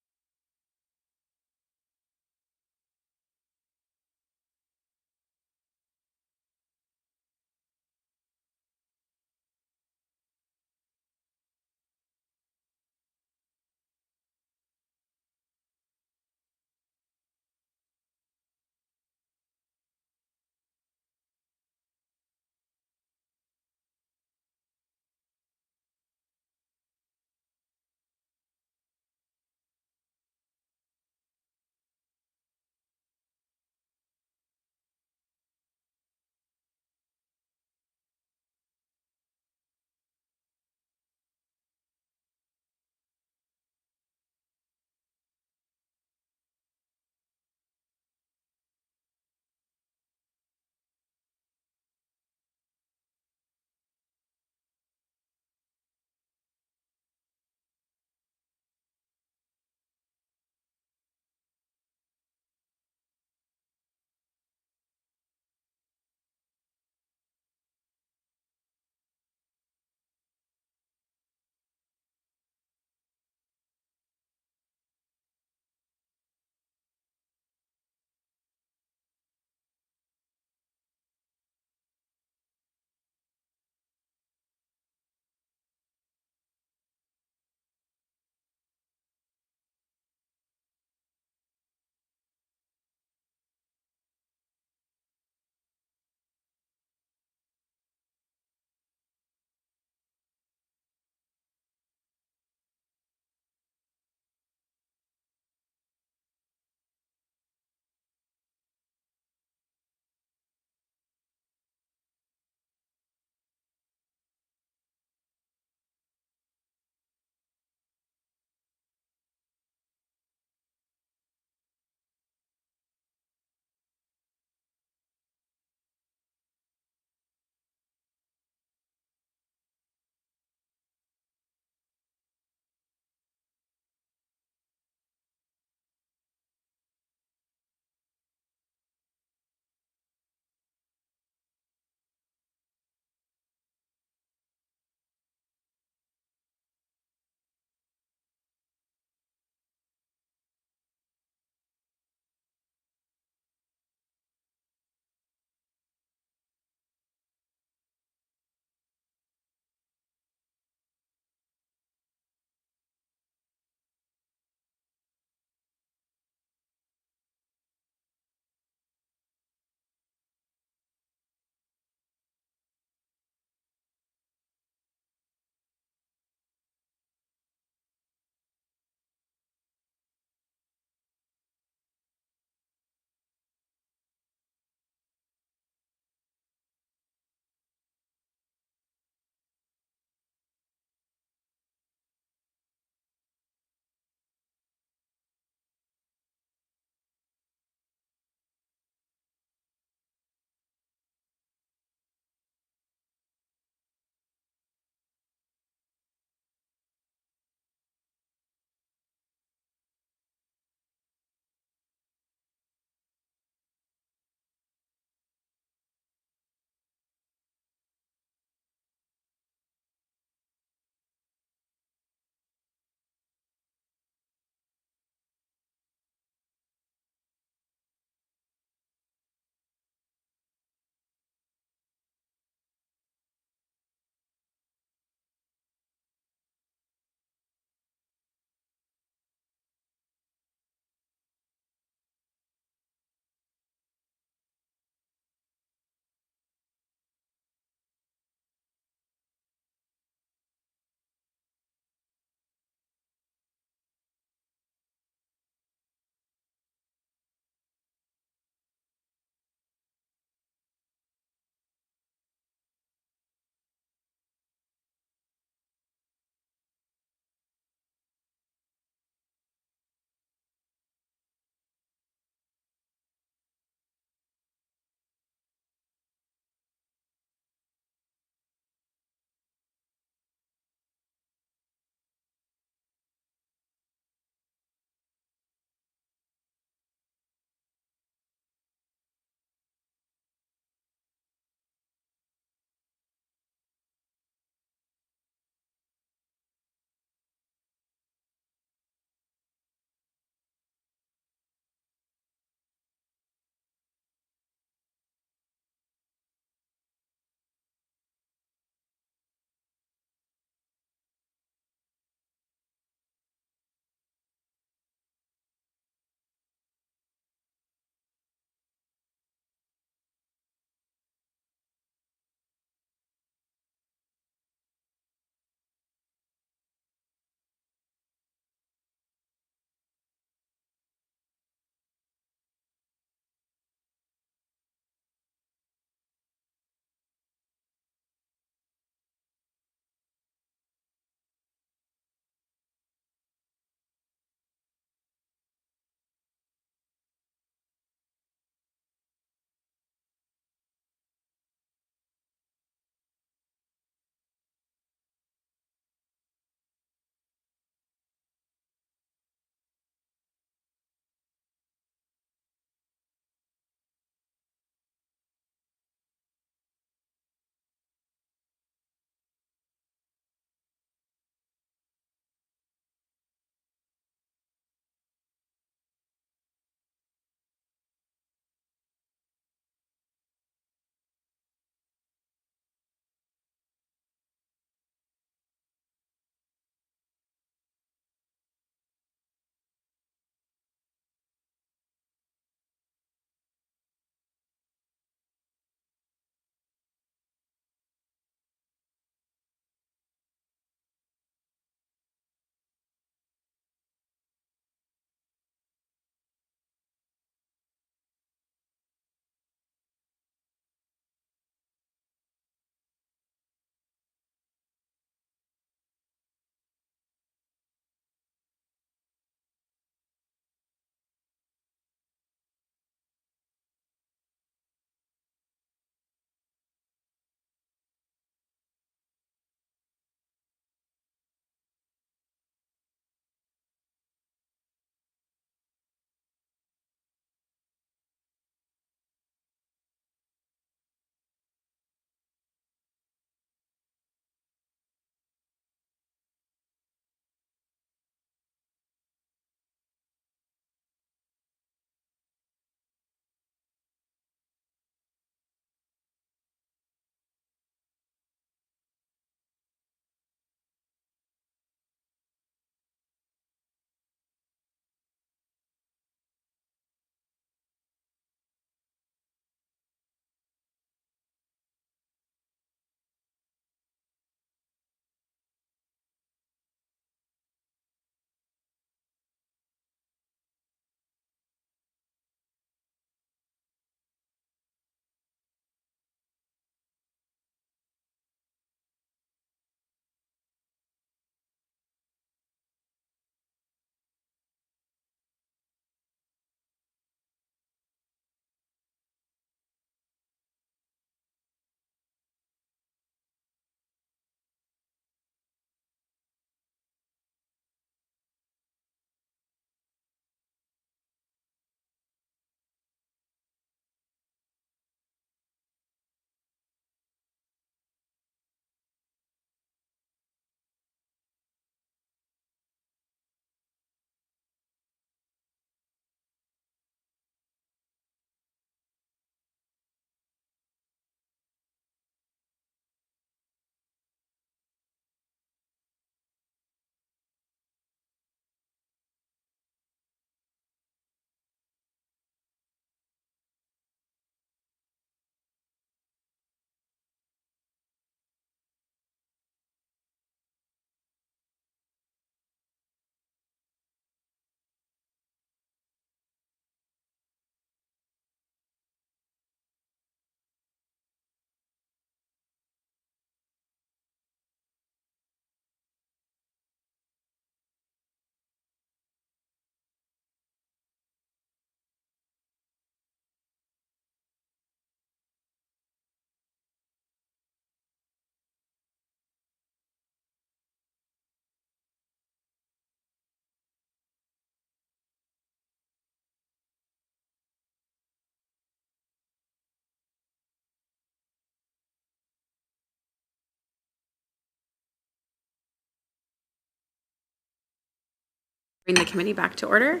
Bring the committee back to order.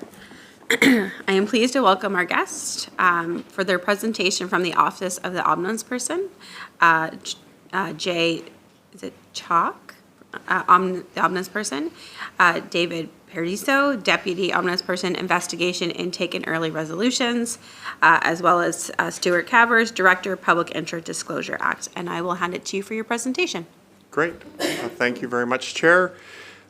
I am pleased to welcome our guest for their presentation from the Office of the Ombudsperson, Jay, is it Chalk? The Ombudsperson, David Paradiso, Deputy Ombudsperson, Investigation, Intake, and Early Resolutions, as well as Stuart Cavers, Director, Public Interest Disclosure Act. And I will hand it to you for your presentation. Great. Thank you very much, Chair.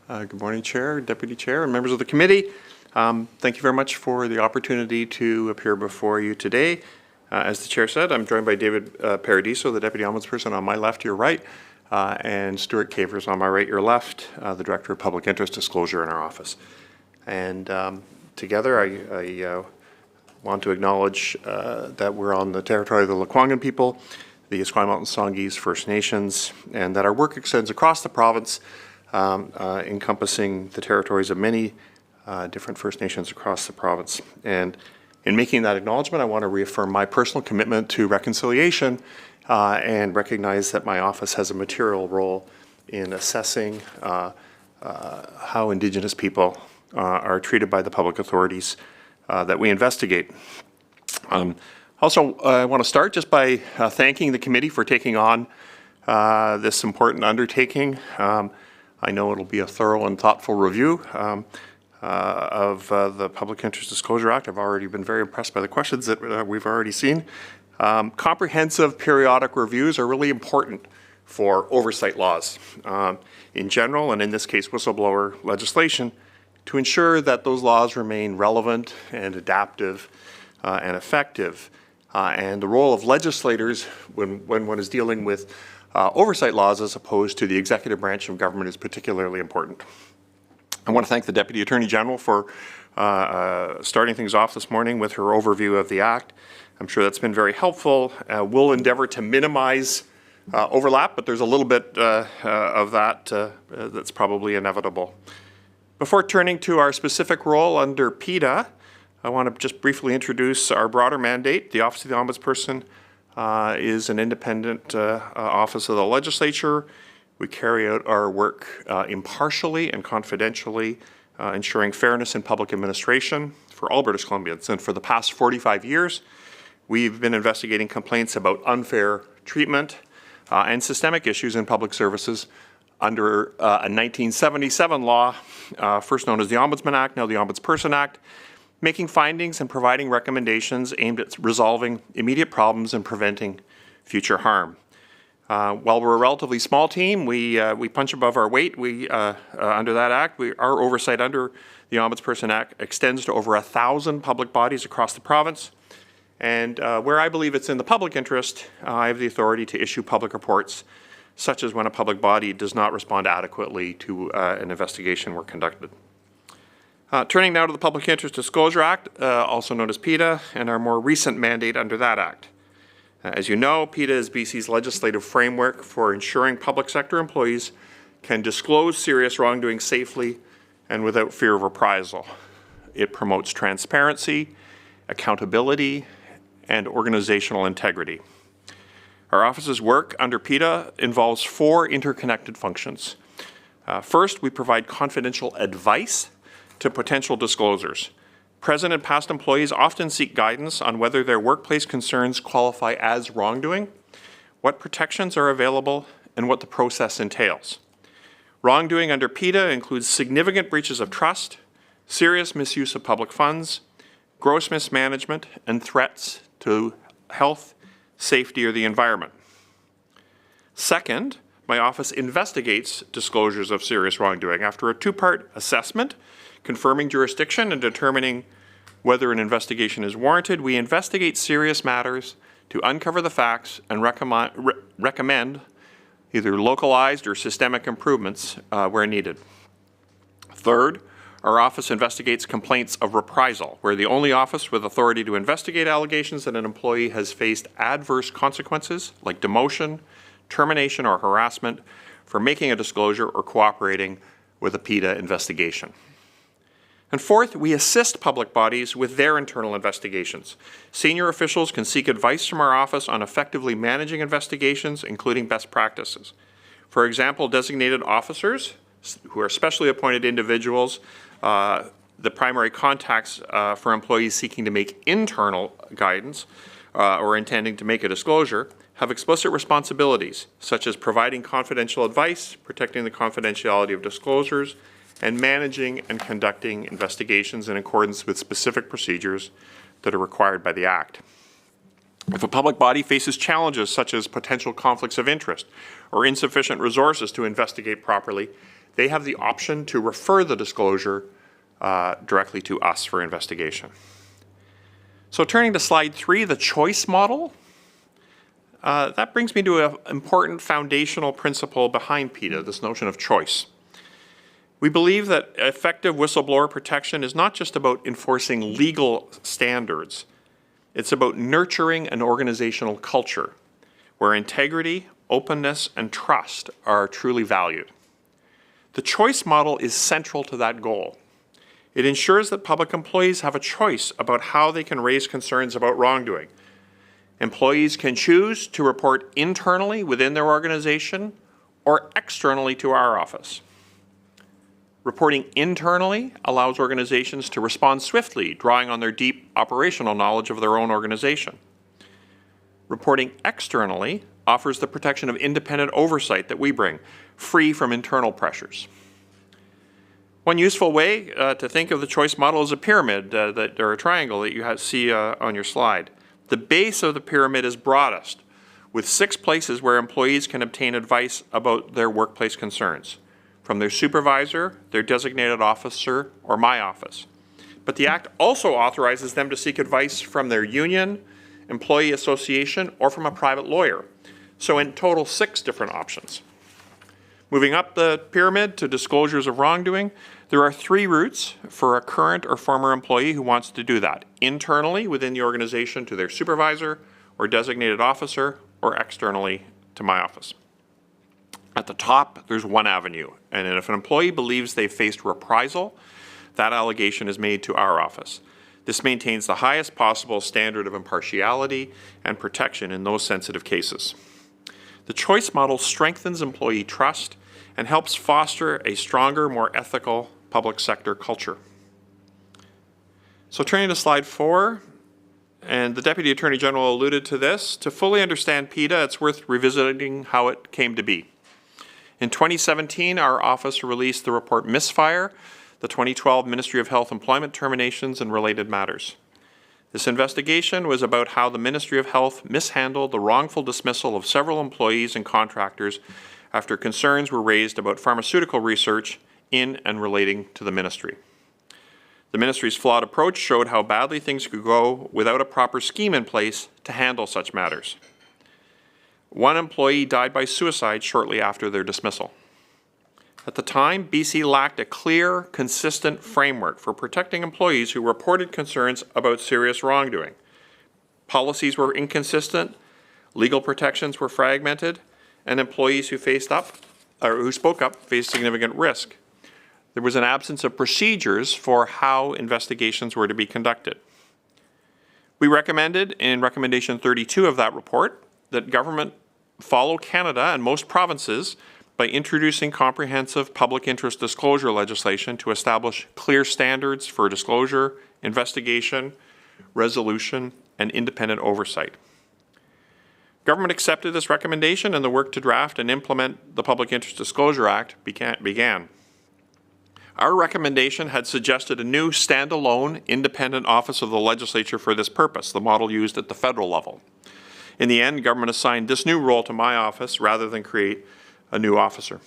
Good morning, Chair, Deputy Chair, and members of the committee. Thank you very much for the opportunity to appear before you today. As the Chair said, I'm joined by David Paradiso, the Deputy Ombudsperson on my left, your right, and Stuart Cavers on my right, your left, the Director of Public Interest Disclosure in our office. And together, I want to acknowledge that we're on the territory of the Lekwungen people, the Esquimalt and Songhees First Nations, and that our work extends across the province, encompassing the territories of many different First Nations across the province. And in making that acknowledgement, I want to reaffirm my personal commitment to reconciliation and recognize that my office has a material role in assessing how Indigenous people are treated by the public authorities that we investigate. Also, I want to start just by thanking the committee for taking on this important undertaking. I know it'll be a thorough and thoughtful review of the Public Interest Disclosure Act. I've already been very impressed by the questions that we've already seen. Comprehensive periodic reviews are really important for oversight laws in general, and in this case, whistleblower legislation, to ensure that those laws remain relevant and adaptive and effective. And the role of legislators when one is dealing with oversight laws as opposed to the executive branch of government is particularly important. I want to thank the Deputy Attorney General for starting things off this morning with her overview of the Act. I'm sure that's been very helpful. We'll endeavor to minimize overlap, but there's a little bit of that that's probably inevitable. Before turning to our specific role under PETA, I want to just briefly introduce our broader mandate. The Office of the Ombudsperson is an independent office of the Legislature. We carry out our work impartially and confidentially, ensuring fairness in public administration for all British Columbians. And for the past 45 years, we've been investigating complaints about unfair treatment and systemic issues in public services under a 1977 law, first known as the Ombudsman Act, now the Ombudsperson Act, making findings and providing recommendations aimed at resolving immediate problems and preventing future harm. While we're a relatively small team, we punch above our weight. Under that Act, our oversight under the Ombudsperson Act extends to over 1,000 public bodies across the province. And where I believe it's in the public interest, I have the authority to issue public reports, such as when a public body does not respond adequately to an investigation we're conducted. Turning now to the Public Interest Disclosure Act, also known as PETA, and our more recent mandate under that Act. As you know, PETA is BC's legislative framework for ensuring public sector employees can disclose serious wrongdoing safely and without fear of reprisal. It promotes transparency, accountability, and organizational integrity. Our office's work under PETA involves 4 interconnected functions. First, we provide confidential advice to potential disclosures. Present and past employees often seek guidance on whether their workplace concerns qualify as wrongdoing, what protections are available, and what the process entails. Wrongdoing under PETA includes significant breaches of trust, serious misuse of public funds, gross mismanagement, and threats to health, safety, or the environment. Second, my office investigates disclosures of serious wrongdoing after a 2-part assessment, confirming jurisdiction and determining whether an investigation is warranted. We investigate serious matters to uncover the facts and recommend either localized or systemic improvements where needed. Third, our office investigates complaints of reprisal. We're the only office with authority to investigate allegations that an employee has faced adverse consequences like demotion, termination, or harassment for making a disclosure or cooperating with a PETA investigation. And fourth, we assist public bodies with their internal investigations. Senior officials can seek advice from our office on effectively managing investigations, including best practices. For example, designated officers, who are specially appointed individuals the primary contacts for employees seeking to make internal guidance or intending to make a disclosure have explicit responsibilities, such as providing confidential advice, protecting the confidentiality of disclosures, and managing and conducting investigations in accordance with specific procedures that are required by the Act. If a public body faces challenges such as potential conflicts of interest or insufficient resources to investigate properly, they have the option to refer the disclosure directly to us for investigation. So turning to slide 3, the choice model. That brings me to an important foundational principle behind PETA, this notion of choice. We believe that effective whistleblower protection is not just about enforcing legal standards. It's about nurturing an organizational culture where integrity, openness, and trust are truly valued. The choice model is central to that goal. It ensures that public employees have a choice about how they can raise concerns about wrongdoing. Employees can choose to report internally within their organization or externally to our office. Reporting internally allows organizations to respond swiftly, drawing on their deep operational knowledge of their own organization. Reporting externally offers the protection of independent oversight that we bring, free from internal pressures. One useful way to think of the choice model is a pyramid or a triangle that you see on your slide. The base of the pyramid is broadest, with 6 places where employees can obtain advice about their workplace concerns, from their supervisor, their designated officer, or my office. But the Act also authorizes them to seek advice from their union, employee association, or from a private lawyer. So in total, 6 different options. Moving up the pyramid to disclosures of wrongdoing, there are 3 routes for a current or former employee who wants to do that. Internally within the organization to their supervisor or designated officer, or externally to my office. At the top, there's one avenue, and if an employee believes they've faced reprisal, that allegation is made to our office. This maintains the highest possible standard of impartiality and protection in those sensitive cases. The choice model strengthens employee trust and helps foster a stronger, more ethical public sector culture. So turning to slide 4, and the Deputy Attorney General alluded to this, to fully understand PETA, it's worth revisiting how it came to be. In 2017, our office released the report Misfire, the 2012 Ministry of Health Employment Terminations and Related Matters. This investigation was about how the Ministry of Health mishandled the wrongful dismissal of several employees and contractors after concerns were raised about pharmaceutical research in and relating to the ministry. The ministry's flawed approach showed how badly things could go without a proper scheme in place to handle such matters. One employee died by suicide shortly after their dismissal. At the time, BC lacked a clear, consistent framework for protecting employees who reported concerns about serious wrongdoing. Policies were inconsistent, legal protections were fragmented, and employees who spoke up faced significant risk. There was an absence of procedures for how investigations were to be conducted. We recommended in recommendation 32 of that report that government follow Canada and most provinces by introducing comprehensive public interest disclosure legislation to establish clear standards for disclosure, investigation, resolution, and independent oversight. Government accepted this recommendation, and the work to draft and implement the Public Interest Disclosure Act began. Our recommendation had suggested a new standalone independent office of the Legislature for this purpose, the model used at the federal level. In the end, government assigned this new role to my office rather than create a new officer.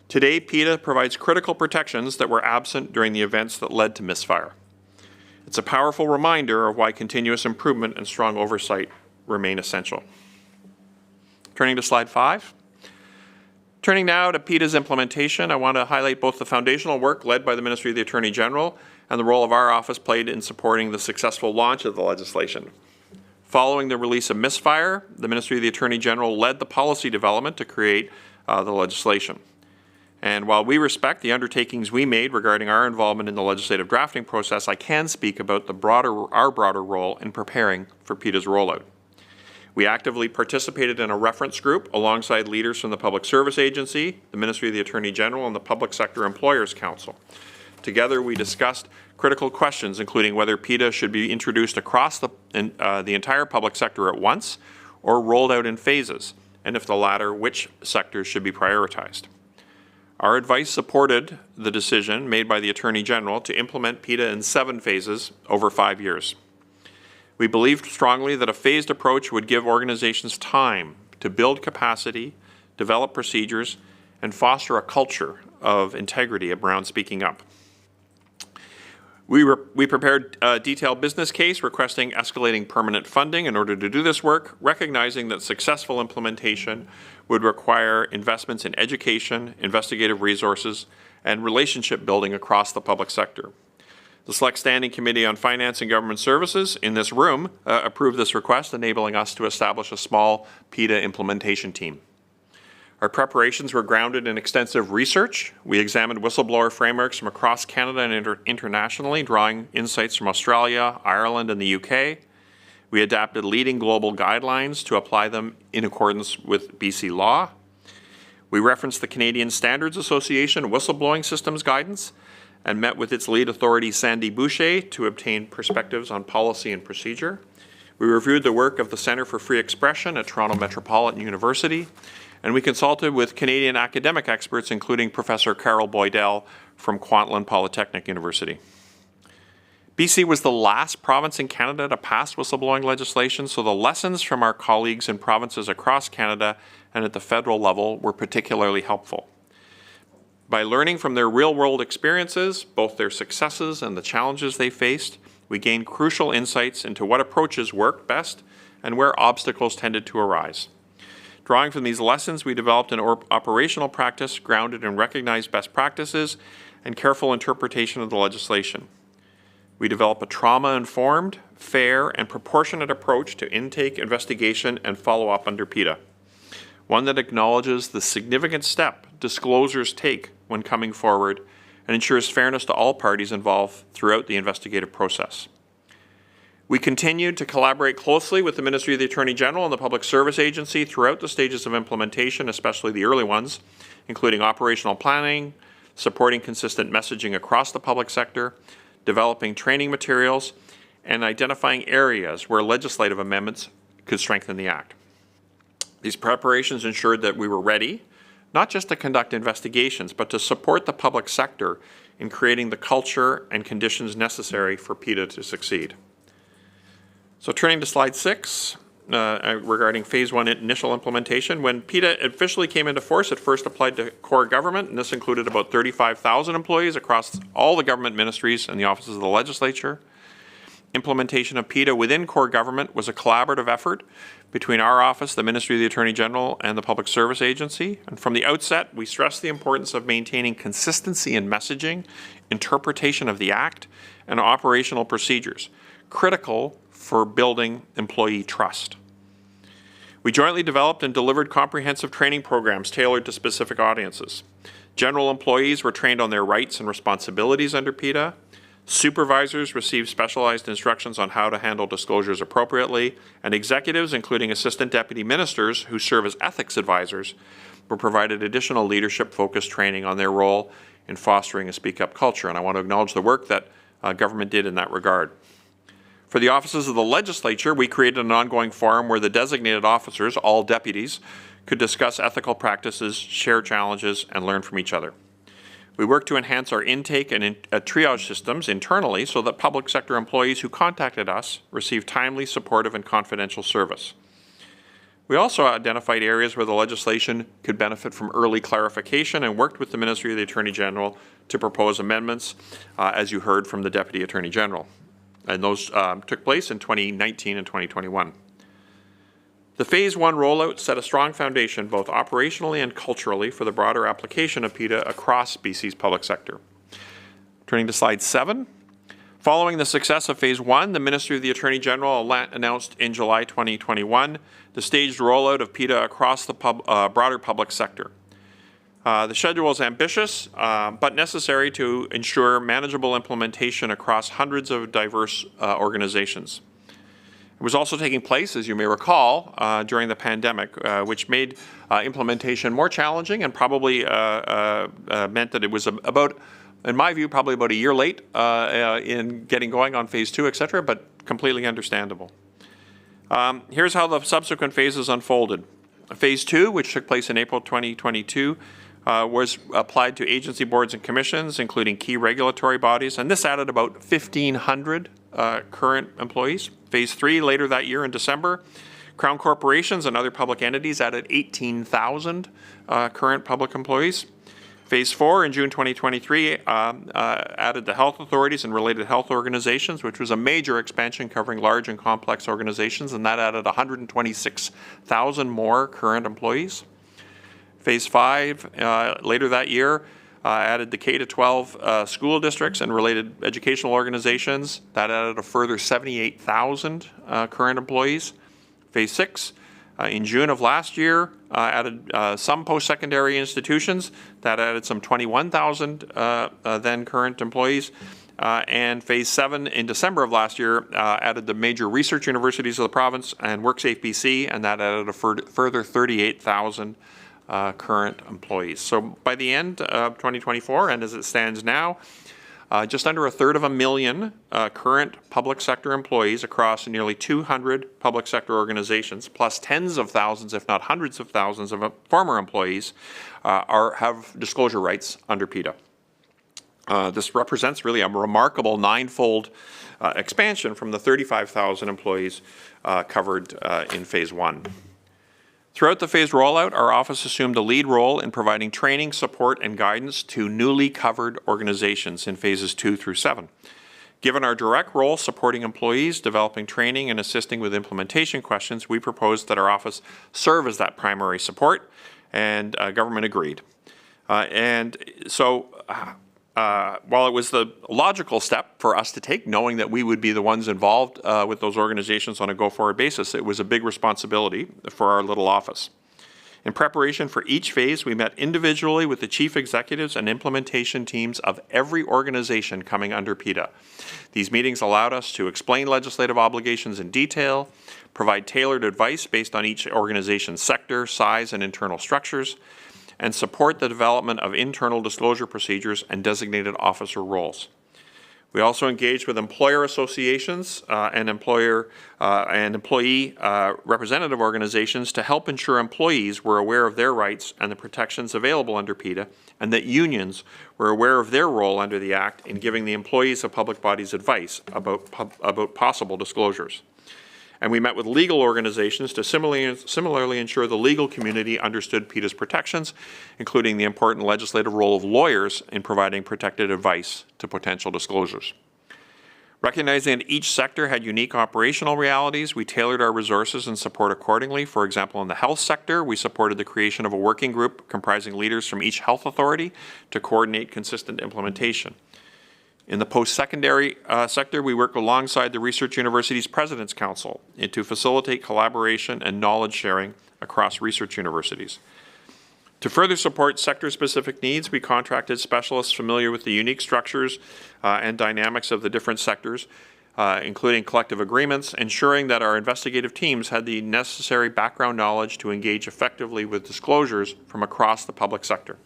Today, PETA provides critical protections that were absent during the events that led to Misfire. It's a powerful reminder of why continuous improvement and strong oversight remain essential. Turning to slide 5. Turning now to PETA's implementation, I want to highlight both the foundational work led by the Ministry of the Attorney General and the role of our office played in supporting the successful launch of the legislation. Following the release of Misfire, the Ministry of the Attorney General led the policy development to create the legislation. And while we respect the undertakings we made regarding our involvement in the legislative drafting process, I can speak about our broader role in preparing for PETA's rollout. We actively participated in a reference group alongside leaders from the Public Service Agency, the Ministry of the Attorney General, and the Public Sector Employers Council. Together, we discussed critical questions, including whether PETA should be introduced across the entire public sector at once or rolled out in phases, and if the latter, which sectors should be prioritized. Our advice supported the decision made by the Attorney General to implement PETA in 7 phases over 5 years. We believed strongly that a phased approach would give organizations time to build capacity, develop procedures, and foster a culture of integrity around speaking up. We prepared a detailed business case requesting escalating permanent funding in order to do this work, recognizing that successful implementation would require investments in education, investigative resources, and relationship building across the public sector. The Select Standing Committee on Finance and Government Services in this room approved this request, enabling us to establish a small PETA implementation team. Our preparations were grounded in extensive research. We examined whistleblower frameworks from across Canada and internationally, drawing insights from Australia, Ireland, and the UK. We adapted leading global guidelines to apply them in accordance with BC law. We referenced the Canadian Standards Association Whistleblowing Systems Guidance and met with its lead authority, Sandy Boucher, to obtain perspectives on policy and procedure. We reviewed the work of the Centre for Free Expression at Toronto Metropolitan University, and we consulted with Canadian academic experts, including Professor Carol Boydell from Kwantlen Polytechnic University. BC was the last province in Canada to pass whistleblowing legislation, so the lessons from our colleagues in provinces across Canada and at the federal level were particularly helpful. By learning from their real-world experiences, both their successes and the challenges they faced, we gained crucial insights into what approaches worked best and where obstacles tended to arise. Drawing from these lessons, we developed an operational practice grounded in recognized best practices and careful interpretation of the legislation. We developed a trauma-informed, fair, and proportionate approach to intake, investigation, and follow-up under PETA, one that acknowledges the significant step disclosures take when coming forward and ensures fairness to all parties involved throughout the investigative process. We continued to collaborate closely with the Ministry of the Attorney General and the Public Service Agency throughout the stages of implementation, especially the early ones, including operational planning, supporting consistent messaging across the public sector, developing training materials, and identifying areas where legislative amendments could strengthen the Act. These preparations ensured that we were ready, not just to conduct investigations, but to support the public sector in creating the culture and conditions necessary for PETA to succeed. So turning to slide 6, regarding phase 1 initial implementation, when PETA officially came into force, it first applied to core government, and this included about 35,000 employees across all the government ministries and the offices of the Legislature. Implementation of PETA within core government was a collaborative effort between our office, the Ministry of the Attorney General, and the Public Service Agency. And from the outset, we stressed the importance of maintaining consistency in messaging, interpretation of the Act, and operational procedures, critical for building employee trust. We jointly developed and delivered comprehensive training programs tailored to specific audiences. General employees were trained on their rights and responsibilities under PETA. Supervisors received specialized instructions on how to handle disclosures appropriately, and executives, including assistant deputy ministers who serve as ethics advisors, were provided additional leadership-focused training on their role in fostering a speak-up culture. And I want to acknowledge the work that government did in that regard. For the offices of the Legislature, we created an ongoing forum where the designated officers, all deputies, could discuss ethical practices, share challenges, and learn from each other. We worked to enhance our intake and triage systems internally so that public sector employees who contacted us received timely, supportive, and confidential service. We also identified areas where the legislation could benefit from early clarification and worked with the Ministry of the Attorney General to propose amendments, as you heard from the Deputy Attorney General. And those took place in 2019 and 2021. The Phase 1 rollout set a strong foundation both operationally and culturally for the broader application of PETA across BC's public sector. Turning to slide 7. Following the success of Phase 1, the Ministry of the Attorney General announced in July 2021 the staged rollout of PETA across the broader public sector. The schedule is ambitious, but necessary to ensure manageable implementation across hundreds of diverse organizations. It was also taking place, as you may recall, during the pandemic, which made implementation more challenging and probably meant that it was about in my view, probably about a year late in getting going on phase 2, et cetera, but completely understandable. Here's how the subsequent phases unfolded. Phase 2, which took place in April 2022, was applied to agency boards and commissions, including key regulatory bodies, and this added about 1,500 current employees. Phase 3, later that year in December, Crown corporations and other public entities added 18,000 current public employees. Phase 4 in June 2023 added the health authorities and related health organizations, which was a major expansion covering large and complex organizations, and that added 126,000 more current employees. Phase 5 later that year added the K-12 school districts and related educational organizations. That added a further 78,000 current employees. Phase 6 in June of last year added some post-secondary institutions. That added some 21,000 then current employees. And Phase 7 in December of last year added the major research universities of the province and WorkSafe BC, and that added a further 38,000 current employees. So by the end of 2024, and as it stands now, just under 1/3 current public sector employees across nearly 200 public sector organizations, plus tens of thousands, if not hundreds of thousands of former employees, have disclosure rights under PETA. This represents really a remarkable ninefold expansion from the 35,000 employees covered in Phase 1. Throughout the phased rollout, our office assumed a lead role in providing training, support, and guidance to newly covered organizations in Phases 2 through 7. Given our direct role supporting employees, developing training, and assisting with implementation questions, we proposed that our office serve as that primary support, and government agreed. While it was the logical step for us to take, knowing that we would be the ones involved with those organizations on a go-forward basis, it was a big responsibility for our little office. In preparation for each phase, we met individually with the chief executives and implementation teams of every organization coming under PETA. These meetings allowed us to explain legislative obligations in detail, provide tailored advice based on each organization's sector, size, and internal structures, and support the development of internal disclosure procedures and designated officer roles. We also engaged with employer associations and employee representative organizations to help ensure employees were aware of their rights and the protections available under PETA, and that unions were aware of their role under the Act in giving the employees of public bodies advice about possible disclosures. And we met with legal organizations to similarly ensure the legal community understood PETA's protections, including the important legislative role of lawyers in providing protected advice to potential disclosures. Recognizing that each sector had unique operational realities, we tailored our resources and support accordingly. For example, in the health sector, we supported the creation of a working group comprising leaders from each health authority to coordinate consistent implementation. In the post-secondary sector, we work alongside the Research Universities President's Council to facilitate collaboration and knowledge sharing across research universities. To further support sector-specific needs, we contracted specialists familiar with the unique structures and dynamics of the different sectors, including collective agreements, ensuring that our investigative teams had the necessary background knowledge to engage effectively with disclosures from across the public sector.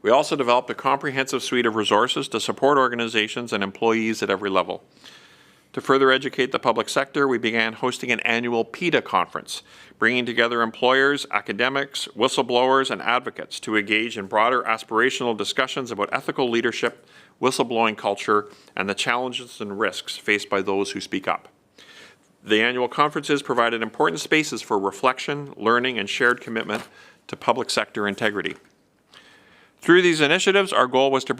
We also developed a comprehensive suite of resources to support organizations and employees at every level. To further educate the public sector, we began hosting an annual PETA conference, bringing together employers, academics, whistleblowers, and advocates to engage in broader aspirational discussions about ethical leadership, whistleblowing culture, and the challenges and risks faced by those who speak up. The annual conferences provided important spaces for reflection, learning, and shared commitment to public sector integrity. Through these initiatives, our goal was to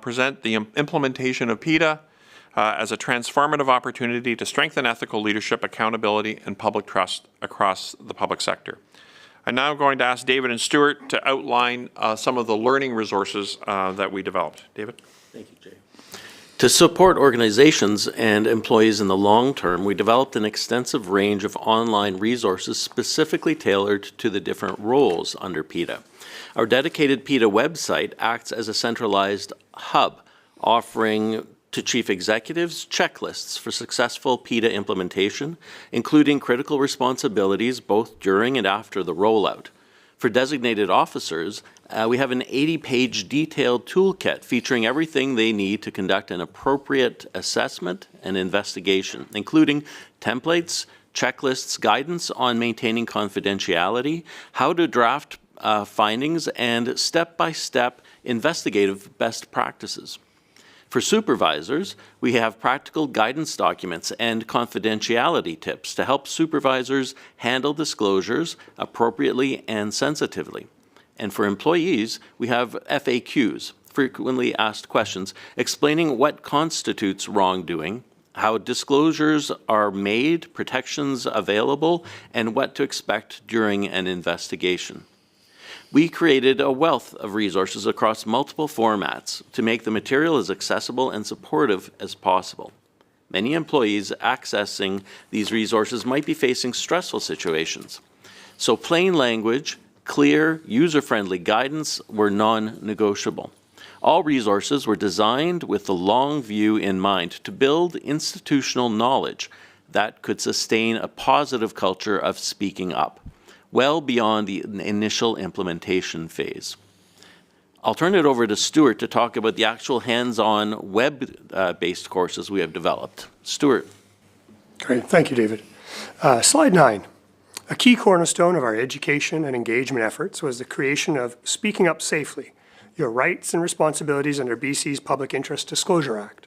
present the implementation of PETA as a transformative opportunity to strengthen ethical leadership, accountability, and public trust across the public sector. I'm now going to ask David and Stuart to outline some of the learning resources that we developed. David? Thank you, Jay. To support organizations and employees in the long term, we developed an extensive range of online resources specifically tailored to the different roles under PETA. Our dedicated PETA website acts as a centralized hub, offering to chief executives checklists for successful PETA implementation, including critical responsibilities both during and after the rollout. For designated officers, we have an 80-page detailed toolkit featuring everything they need to conduct an appropriate assessment and investigation, including templates, checklists, guidance on maintaining confidentiality, how to draft findings, and step-by-step investigative best practices. For supervisors, we have practical guidance documents and confidentiality tips to help supervisors handle disclosures appropriately and sensitively. And for employees, we have FAQs, frequently asked questions, explaining what constitutes wrongdoing, how disclosures are made, protections available, and what to expect during an investigation. We created a wealth of resources across multiple formats to make the material as accessible and supportive as possible. Many employees accessing these resources might be facing stressful situations. So plain language, clear, user-friendly guidance were non-negotiable. All resources were designed with the long view in mind to build institutional knowledge that could sustain a positive culture of speaking up, well beyond the initial implementation phase. I'll turn it over to Stuart to talk about the actual hands-on web-based courses we have developed. Stuart. Great, thank you, David. Slide 9. A key cornerstone of our education and engagement efforts was the creation of Speaking Up Safely, Your Rights and Responsibilities under BC's Public Interest Disclosure Act.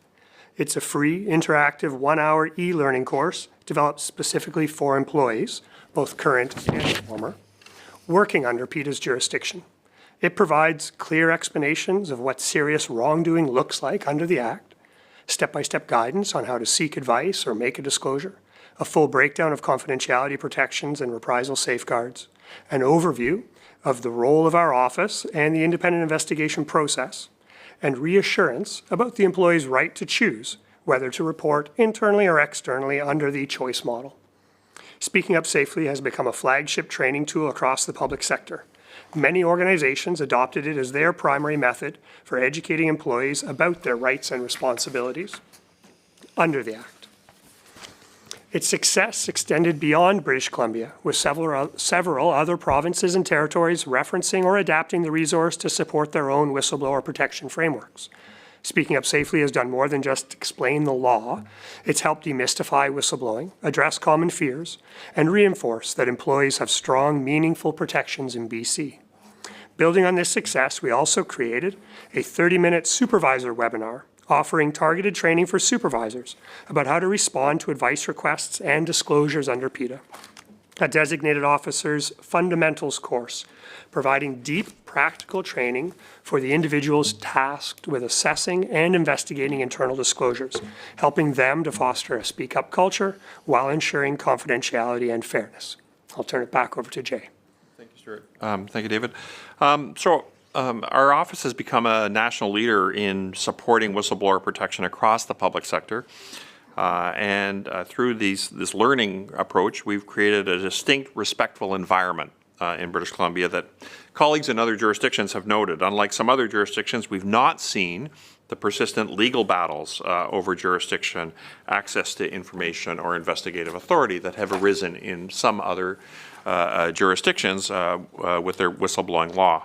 It's a free, interactive, 1-hour e-learning course developed specifically for employees, both current and former, working under PETA's jurisdiction. It provides clear explanations of what serious wrongdoing looks like under the Act, step-by-step guidance on how to seek advice or make a disclosure, a full breakdown of confidentiality protections and reprisal safeguards, an overview of the role of our office and the independent investigation process, and reassurance about the employee's right to choose whether to report internally or externally under the choice model. Speaking Up Safely has become a flagship training tool across the public sector. Many organizations adopted it as their primary method for educating employees about their rights and responsibilities under the Act. Its success extended beyond British Columbia, with several other provinces and territories referencing or adapting the resource to support their own whistleblower protection frameworks. Speaking Up Safely has done more than just explain the law. It's helped demystify whistleblowing, address common fears, and reinforce that employees have strong, meaningful protections in BC. Building on this success, we also created a 30-minute supervisor webinar offering targeted training for supervisors about how to respond to advice requests and disclosures under PETA. A designated officer's fundamentals course, providing deep practical training for the individuals tasked with assessing and investigating internal disclosures, helping them to foster a speak-up culture while ensuring confidentiality and fairness. I'll turn it back over to Jay. Thank you, Stuart. Thank you, David. Our office has become a national leader in supporting whistleblower protection across the public sector. Through this learning approach, we've created a distinct, respectful environment in British Columbia that colleagues in other jurisdictions have noted. Unlike some other jurisdictions, we've not seen the persistent legal battles over jurisdiction, access to information, or investigative authority that have arisen in some other jurisdictions with their whistleblowing law.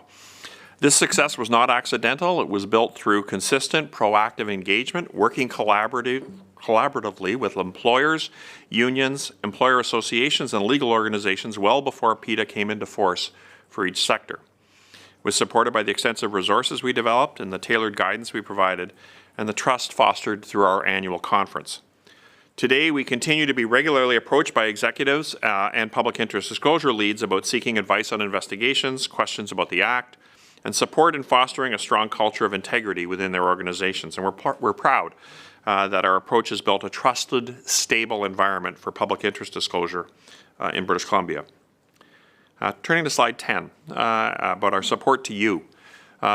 This success was not accidental. It was built through consistent, proactive engagement, working collaboratively with employers, unions, employer associations, and legal organizations well before PETA came into force for each sector. It was supported by the extensive resources we developed and the tailored guidance we provided, and the trust fostered through our annual conference. Today, we continue to be regularly approached by executives and public interest disclosure leads about seeking advice on investigations, questions about the Act, and support in fostering a strong culture of integrity within their organizations. And we're proud that our approach has built a trusted, stable environment for public interest disclosure in British Columbia. Turning to slide 10, about our support to you.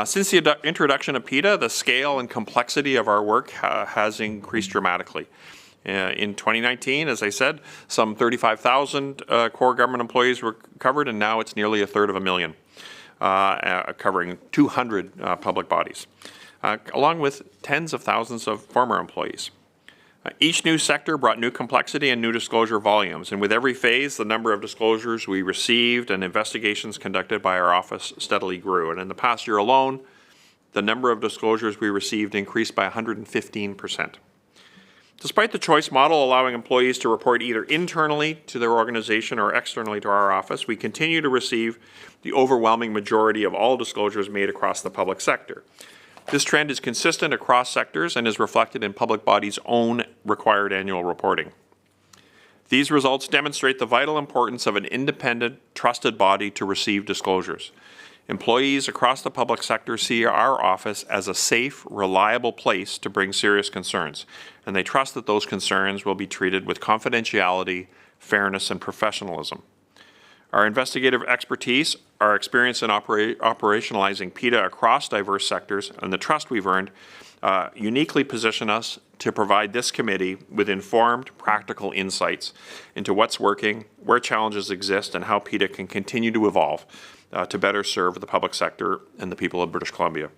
Since the introduction of PETA, the scale and complexity of our work has increased dramatically. In 2019, as I said, some 35,000 core government employees were covered, and now it's nearly 1/3 of covering 200 public bodies, along with tens of thousands of former employees. Each new sector brought new complexity and new disclosure volumes, and with every phase, the number of disclosures we received and investigations conducted by our office steadily grew. And in the past year alone, the number of disclosures we received increased by 115%. Despite the choice model allowing employees to report either internally to their organization or externally to our office, we continue to receive the overwhelming majority of all disclosures made across the public sector. This trend is consistent across sectors and is reflected in public bodies' own required annual reporting. These results demonstrate the vital importance of an independent, trusted body to receive disclosures. Employees across the public sector see our office as a safe, reliable place to bring serious concerns, and they trust that those concerns will be treated with confidentiality, fairness, and professionalism. Our investigative expertise, our experience in operationalizing PETA across diverse sectors, and the trust we've earned uniquely position us to provide this committee with informed, practical insights into what's working, where challenges exist, and how PETA can continue to evolve to better serve the public sector and the people of British Columbia.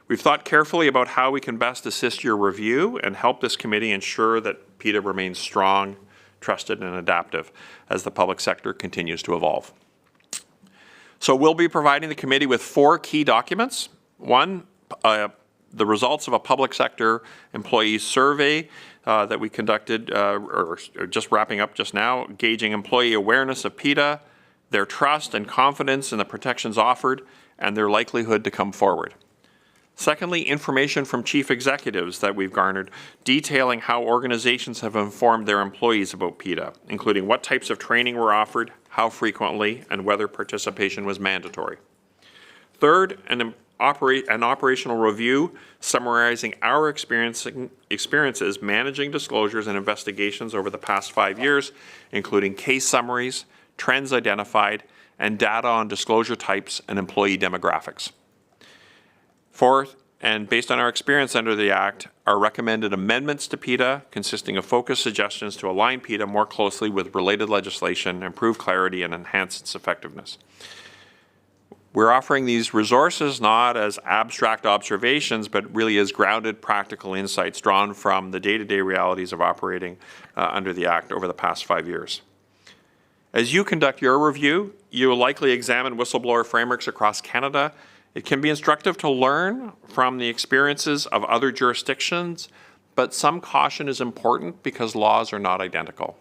We've thought carefully about how we can best assist your review and help this committee ensure that PETA remains strong, trusted, and adaptive as the public sector continues to evolve. So we'll be providing the committee with 4 key documents. One, the results of a public sector employee survey that we conducted, or just wrapping up just now, gauging employee awareness of PETA, their trust and confidence in the protections offered, and their likelihood to come forward. Secondly, information from chief executives that we've garnered detailing how organizations have informed their employees about PETA, including what types of training were offered, how frequently, and whether participation was mandatory. Third, an operational review summarizing our experiences managing disclosures and investigations over the past 5 years, including case summaries, trends identified, and data on disclosure types and employee demographics. Fourth, and based on our experience under the Act, our recommended amendments to PETA consisting of focused suggestions to align PETA more closely with related legislation, improve clarity, and enhance its effectiveness. We're offering these resources not as abstract observations, but really as grounded practical insights drawn from the day-to-day realities of operating under the Act over the past 5 years. As you conduct your review, you will likely examine whistleblower frameworks across Canada. It can be instructive to learn from the experiences of other jurisdictions, but some caution is important because laws are not identical.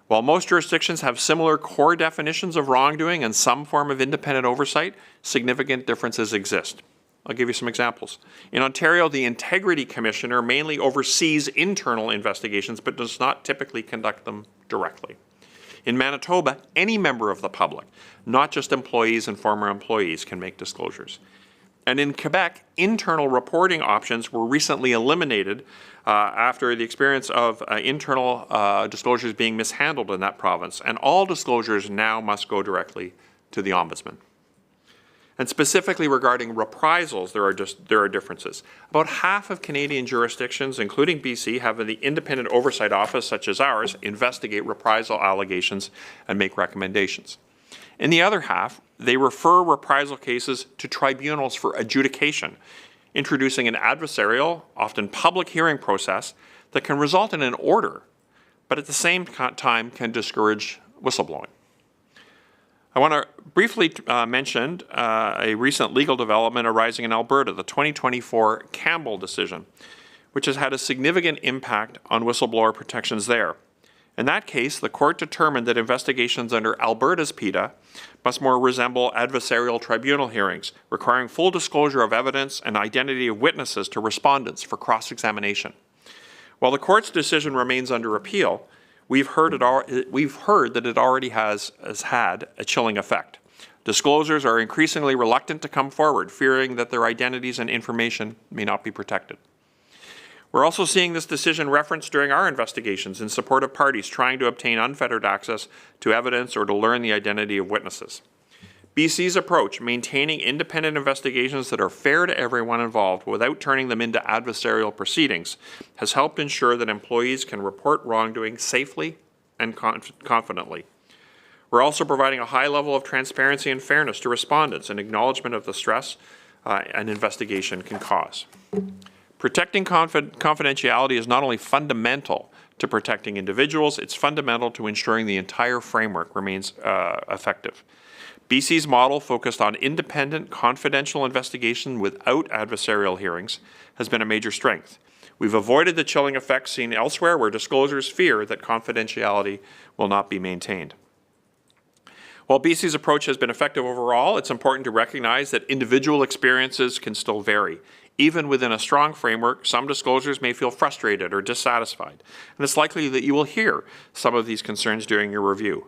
While most jurisdictions have similar core definitions of wrongdoing and some form of independent oversight, significant differences exist. I'll give you some examples. In Ontario, the Integrity Commissioner mainly oversees internal investigations but does not typically conduct them directly. In Manitoba, any member of the public, not just employees and former employees, can make disclosures. And in Quebec, internal reporting options were recently eliminated after the experience of internal disclosures being mishandled in that province, and all disclosures now must go directly to the Ombudsman. And specifically regarding reprisals, there are differences. About half of Canadian jurisdictions, including BC, have the independent oversight office, such as ours, investigate reprisal allegations and make recommendations. In the other half, they refer reprisal cases to tribunals for adjudication, introducing an adversarial, often public hearing process that can result in an order, but at the same time can discourage whistleblowing. I want to briefly mention a recent legal development arising in Alberta, the 2024 Campbell decision, which has had a significant impact on whistleblower protections there. In that case, the court determined that investigations under Alberta's PETA must more resemble adversarial tribunal hearings, requiring full disclosure of evidence and identity of witnesses to respondents for cross-examination. While the court's decision remains under appeal, we've heard that it already has had a chilling effect. Disclosures are increasingly reluctant to come forward, fearing that their identities and information may not be protected. We're also seeing this decision referenced during our investigations in support of parties trying to obtain unfettered access to evidence or to learn the identity of witnesses. BC's approach, maintaining independent investigations that are fair to everyone involved without turning them into adversarial proceedings, has helped ensure that employees can report wrongdoing safely and confidently. We're also providing a high level of transparency and fairness to respondents in acknowledgement of the stress an investigation can cause. Protecting confidentiality is not only fundamental to protecting individuals, it's fundamental to ensuring the entire framework remains effective. BC's model focused on independent, confidential investigation without adversarial hearings has been a major strength. We've avoided the chilling effects seen elsewhere where disclosures fear that confidentiality will not be maintained. While BC's approach has been effective overall, it's important to recognize that individual experiences can still vary. Even within a strong framework, some disclosures may feel frustrated or dissatisfied, and it's likely that you will hear some of these concerns during your review.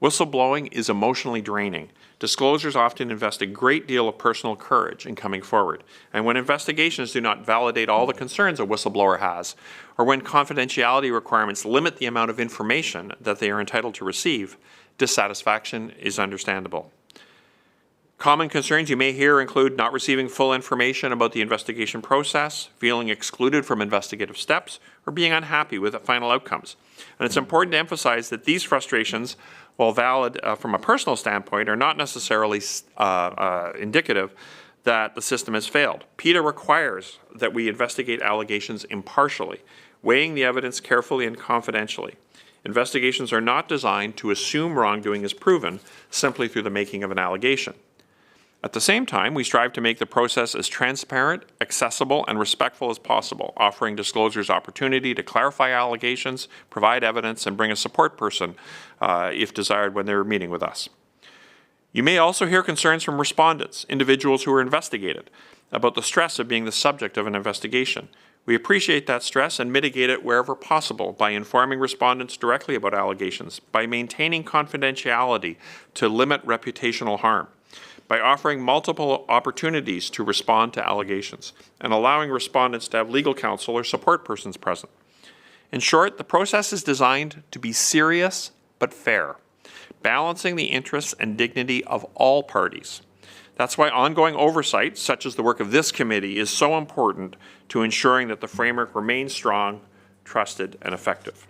Whistleblowing is emotionally draining. Disclosures often invest a great deal of personal courage in coming forward, and when investigations do not validate all the concerns a whistleblower has, or when confidentiality requirements limit the amount of information that they are entitled to receive, dissatisfaction is understandable. Common concerns you may hear include not receiving full information about the investigation process, feeling excluded from investigative steps, or being unhappy with the final outcomes. And it's important to emphasize that these frustrations, while valid from a personal standpoint, are not necessarily indicative that the system has failed. PETA requires that we investigate allegations impartially, weighing the evidence carefully and confidentially. Investigations are not designed to assume wrongdoing is proven simply through the making of an allegation. At the same time, we strive to make the process as transparent, accessible, and respectful as possible, offering disclosures opportunity to clarify allegations, provide evidence, and bring a support person if desired when they're meeting with us. You may also hear concerns from respondents, individuals who are investigated, about the stress of being the subject of an investigation. We appreciate that stress and mitigate it wherever possible by informing respondents directly about allegations, by maintaining confidentiality to limit reputational harm, by offering multiple opportunities to respond to allegations, and allowing respondents to have legal counsel or support persons present. In short, the process is designed to be serious but fair, balancing the interests and dignity of all parties. That's why ongoing oversight, such as the work of this committee, is so important to ensuring that the framework remains strong, trusted, and effective.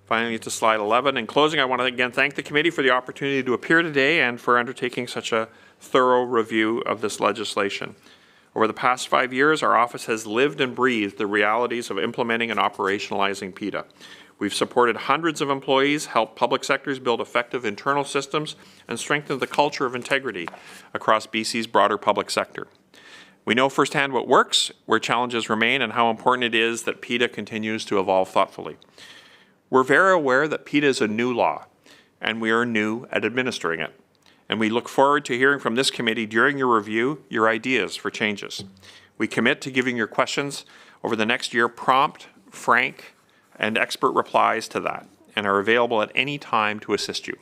Finally, to slide 11. In closing, I want to again thank the committee for the opportunity to appear today and for undertaking such a thorough review of this legislation. Over the past 5 years, our office has lived and breathed the realities of implementing and operationalizing PETA. We've supported hundreds of employees, helped public sectors build effective internal systems, and strengthened the culture of integrity across BC's broader public sector. We know firsthand what works, where challenges remain, and how important it is that PETA continues to evolve thoughtfully. We're very aware that PETA is a new law, and we are new at administering it. And we look forward to hearing from this committee during your review your ideas for changes. We commit to giving your questions over the next year prompt, frank, and expert replies to that, and are available at any time to assist you.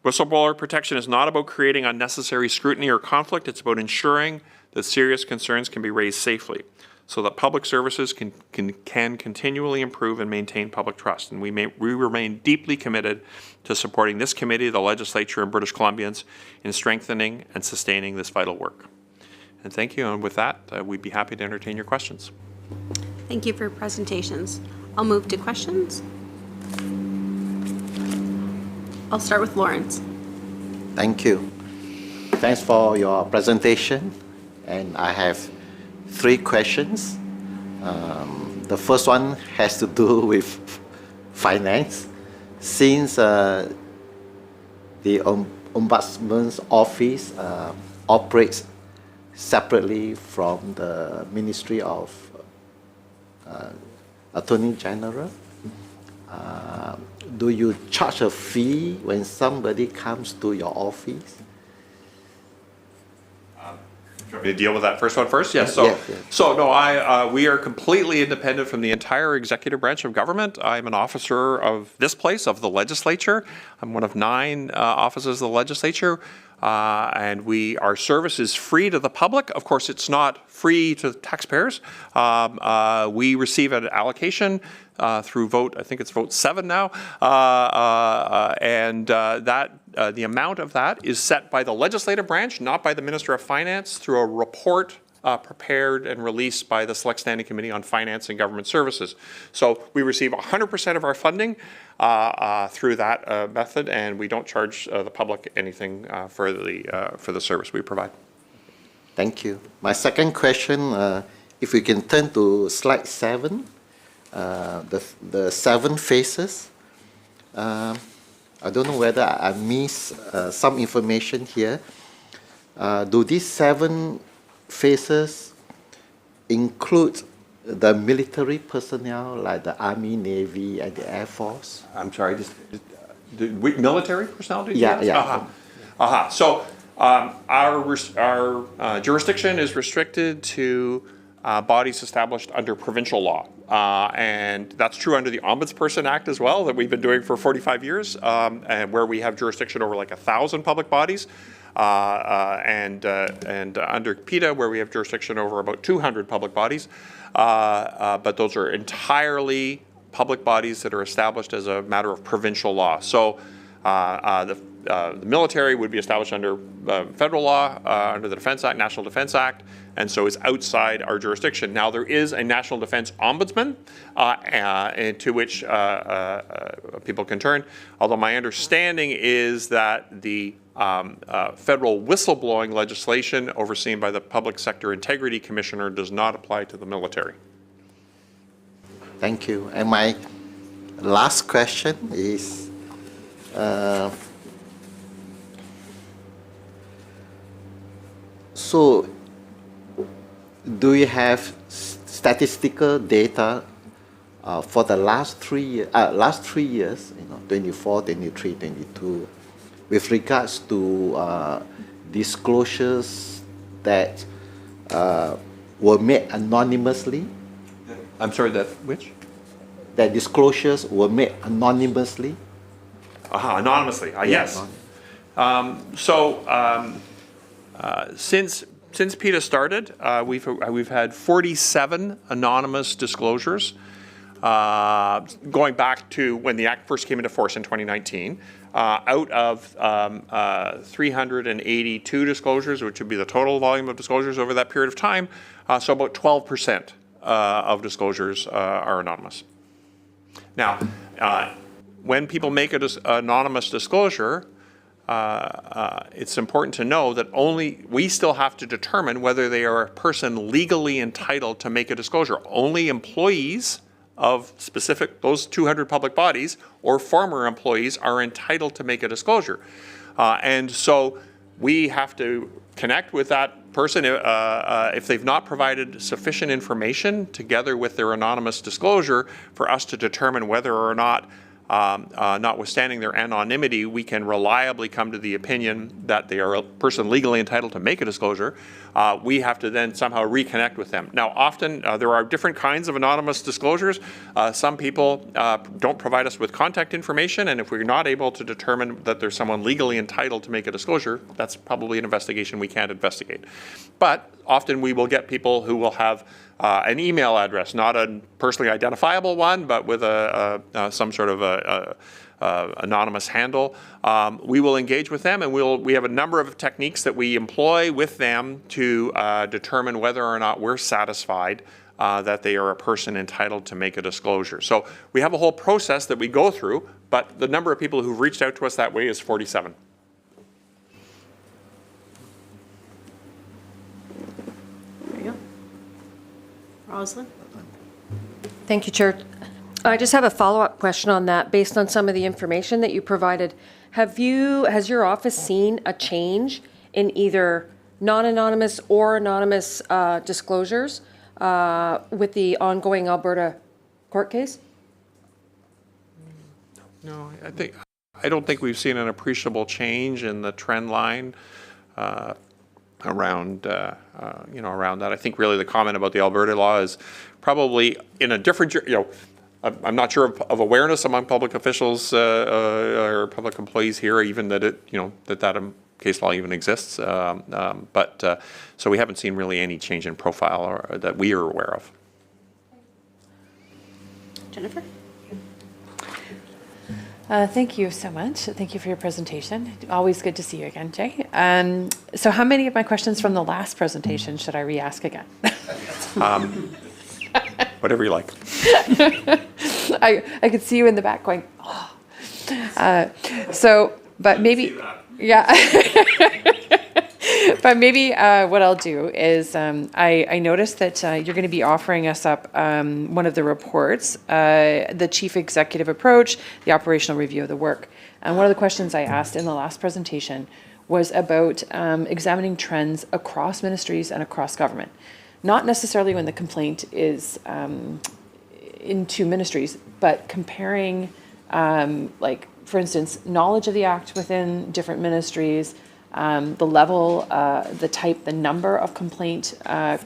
Whistleblower protection is not about creating unnecessary scrutiny or conflict. It's about ensuring that serious concerns can be raised safely so that public services can continually improve and maintain public trust. And we remain deeply committed to supporting this committee, the legislature, and British Columbians in strengthening and sustaining this vital work. And thank you. And with that, we'd be happy to entertain your questions. Thank you for your presentations. I'll move to questions. I'll start with Lawrence. Thank you. Thanks for your presentation. And I have 3 questions. The first one has to do with finance. Since the Ombudsman's office operates separately from the Ministry of Attorney General, do you charge a fee when somebody comes to your office? Do you want me to deal with that first one first? Yes. We are completely independent from the entire executive branch of government. I'm an officer of this place, of the legislature. I'm one of 9 officers of the legislature. And our service is free to the public. Of course, it's not free to taxpayers. We receive an allocation through vote, I think it's vote 7 now. The amount of that is set by the legislative branch, not by the Minister of Finance, through a report prepared and released by the Select Standing Committee on Finance and Government Services. So we receive 100% of our funding through that method, and we don't charge the public anything for the service we provide. Thank you. My second question if we can turn to slide 7, the 7 phases. I don't know whether I missed some information here. Do these 7 phases include the military personnel like the Army, Navy, and the Air Force? I'm sorry, military personnel? Did you Yeah, ask? yeah. So our jurisdiction is restricted to bodies established under provincial law. And that's true under the Ombudsperson Act as well, that we've been doing for 45 years, and where we have jurisdiction over like 1,000 public bodies. And under PETA, where we have jurisdiction over about 200 public bodies. But those are entirely public bodies that are established as a matter of provincial law. So the military would be established under federal law, under the Defense Act, National Defense Act, and so it's outside our jurisdiction. Now, there is a National Defense Ombudsman to which people can turn, although my understanding is that the federal whistleblowing legislation overseen by the Public Sector Integrity Commissioner does not apply to the military. Thank you. And my last question is, so do you have statistical data for the last 3 years, 24, 23, 22, with regards to disclosures that were made anonymously? I'm sorry, that which? That disclosures were made anonymously? Anonymously, yes. Since PETA started, we've had 47 anonymous disclosures, going back to when the Act first came into force in 2019. Out of 382 disclosures, which would be the total volume of disclosures over that period of time, so about 12% of disclosures are anonymous. Now, when people make an anonymous disclosure, it's important to know that we still have to determine whether they are a person legally entitled to make a disclosure. Only employees of those 200 public bodies or former employees are entitled to make a disclosure. And so we have to connect with that person if they've not provided sufficient information together with their anonymous disclosure for us to determine whether or not, notwithstanding their anonymity, we can reliably come to the opinion that they are a person legally entitled to make a disclosure. We have to then somehow reconnect with them. Now, often there are different kinds of anonymous disclosures. Some people don't provide us with contact information, and if we're not able to determine that there's someone legally entitled to make a disclosure, that's probably an investigation we can't investigate. But often we will get people who will have an email address, not a personally identifiable one, but with some sort of anonymous handle. We will engage with them, and we have a number of techniques that we employ with them to determine whether or not we're satisfied that they are a person entitled to make a disclosure. So we have a whole process that we go through, but the number of people who've reached out to us that way is 47. There you go. Rosalind? Thank you, Chair. I just have a follow-up question on that, based on some of the information that you provided. Has your office seen a change in either non-anonymous or anonymous disclosures with the ongoing Alberta court case? No, I don't think we've seen an appreciable change in the trend line around around that. I think really the comment about the Alberta law is probably in a different, I'm not sure of awareness among public officials or public employees here, even that that case law even exists. But so we haven't seen really any change in profile that we are aware of. Jennifer? Thank you so much. Thank you for your presentation. Always good to see you again, Jay. So how many of my questions from the last presentation should I re-ask again? Whatever you like. I could see you in the back going, oh. But maybe, yeah. But maybe what I'll do is I noticed that you're going to be offering us up one of the reports, the chief executive approach, the operational review of the work. And one of the questions I asked in the last presentation was about examining trends across ministries and across government. Not necessarily when the complaint is into ministries, but comparing, like, for instance, knowledge of the Act within different ministries, the level, the type, the number of complaint,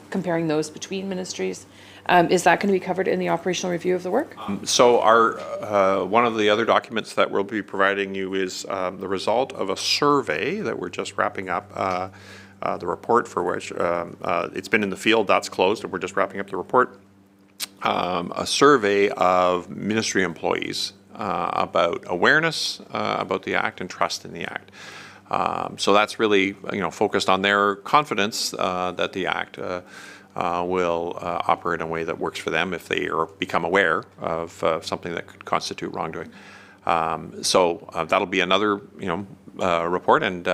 comparing those between ministries. Is that going to be covered in the operational review of the work? So our, one of the other documents that we'll be providing you is the result of a survey that we're just wrapping up, the report for which it's been in the field, that's closed, and we're just wrapping up the report. A survey of ministry employees about awareness about the Act and trust in the Act. So that's really, focused on their confidence that the Act will operate in a way that works for them if they become aware of something that could constitute wrongdoing. So that'll be another, report, and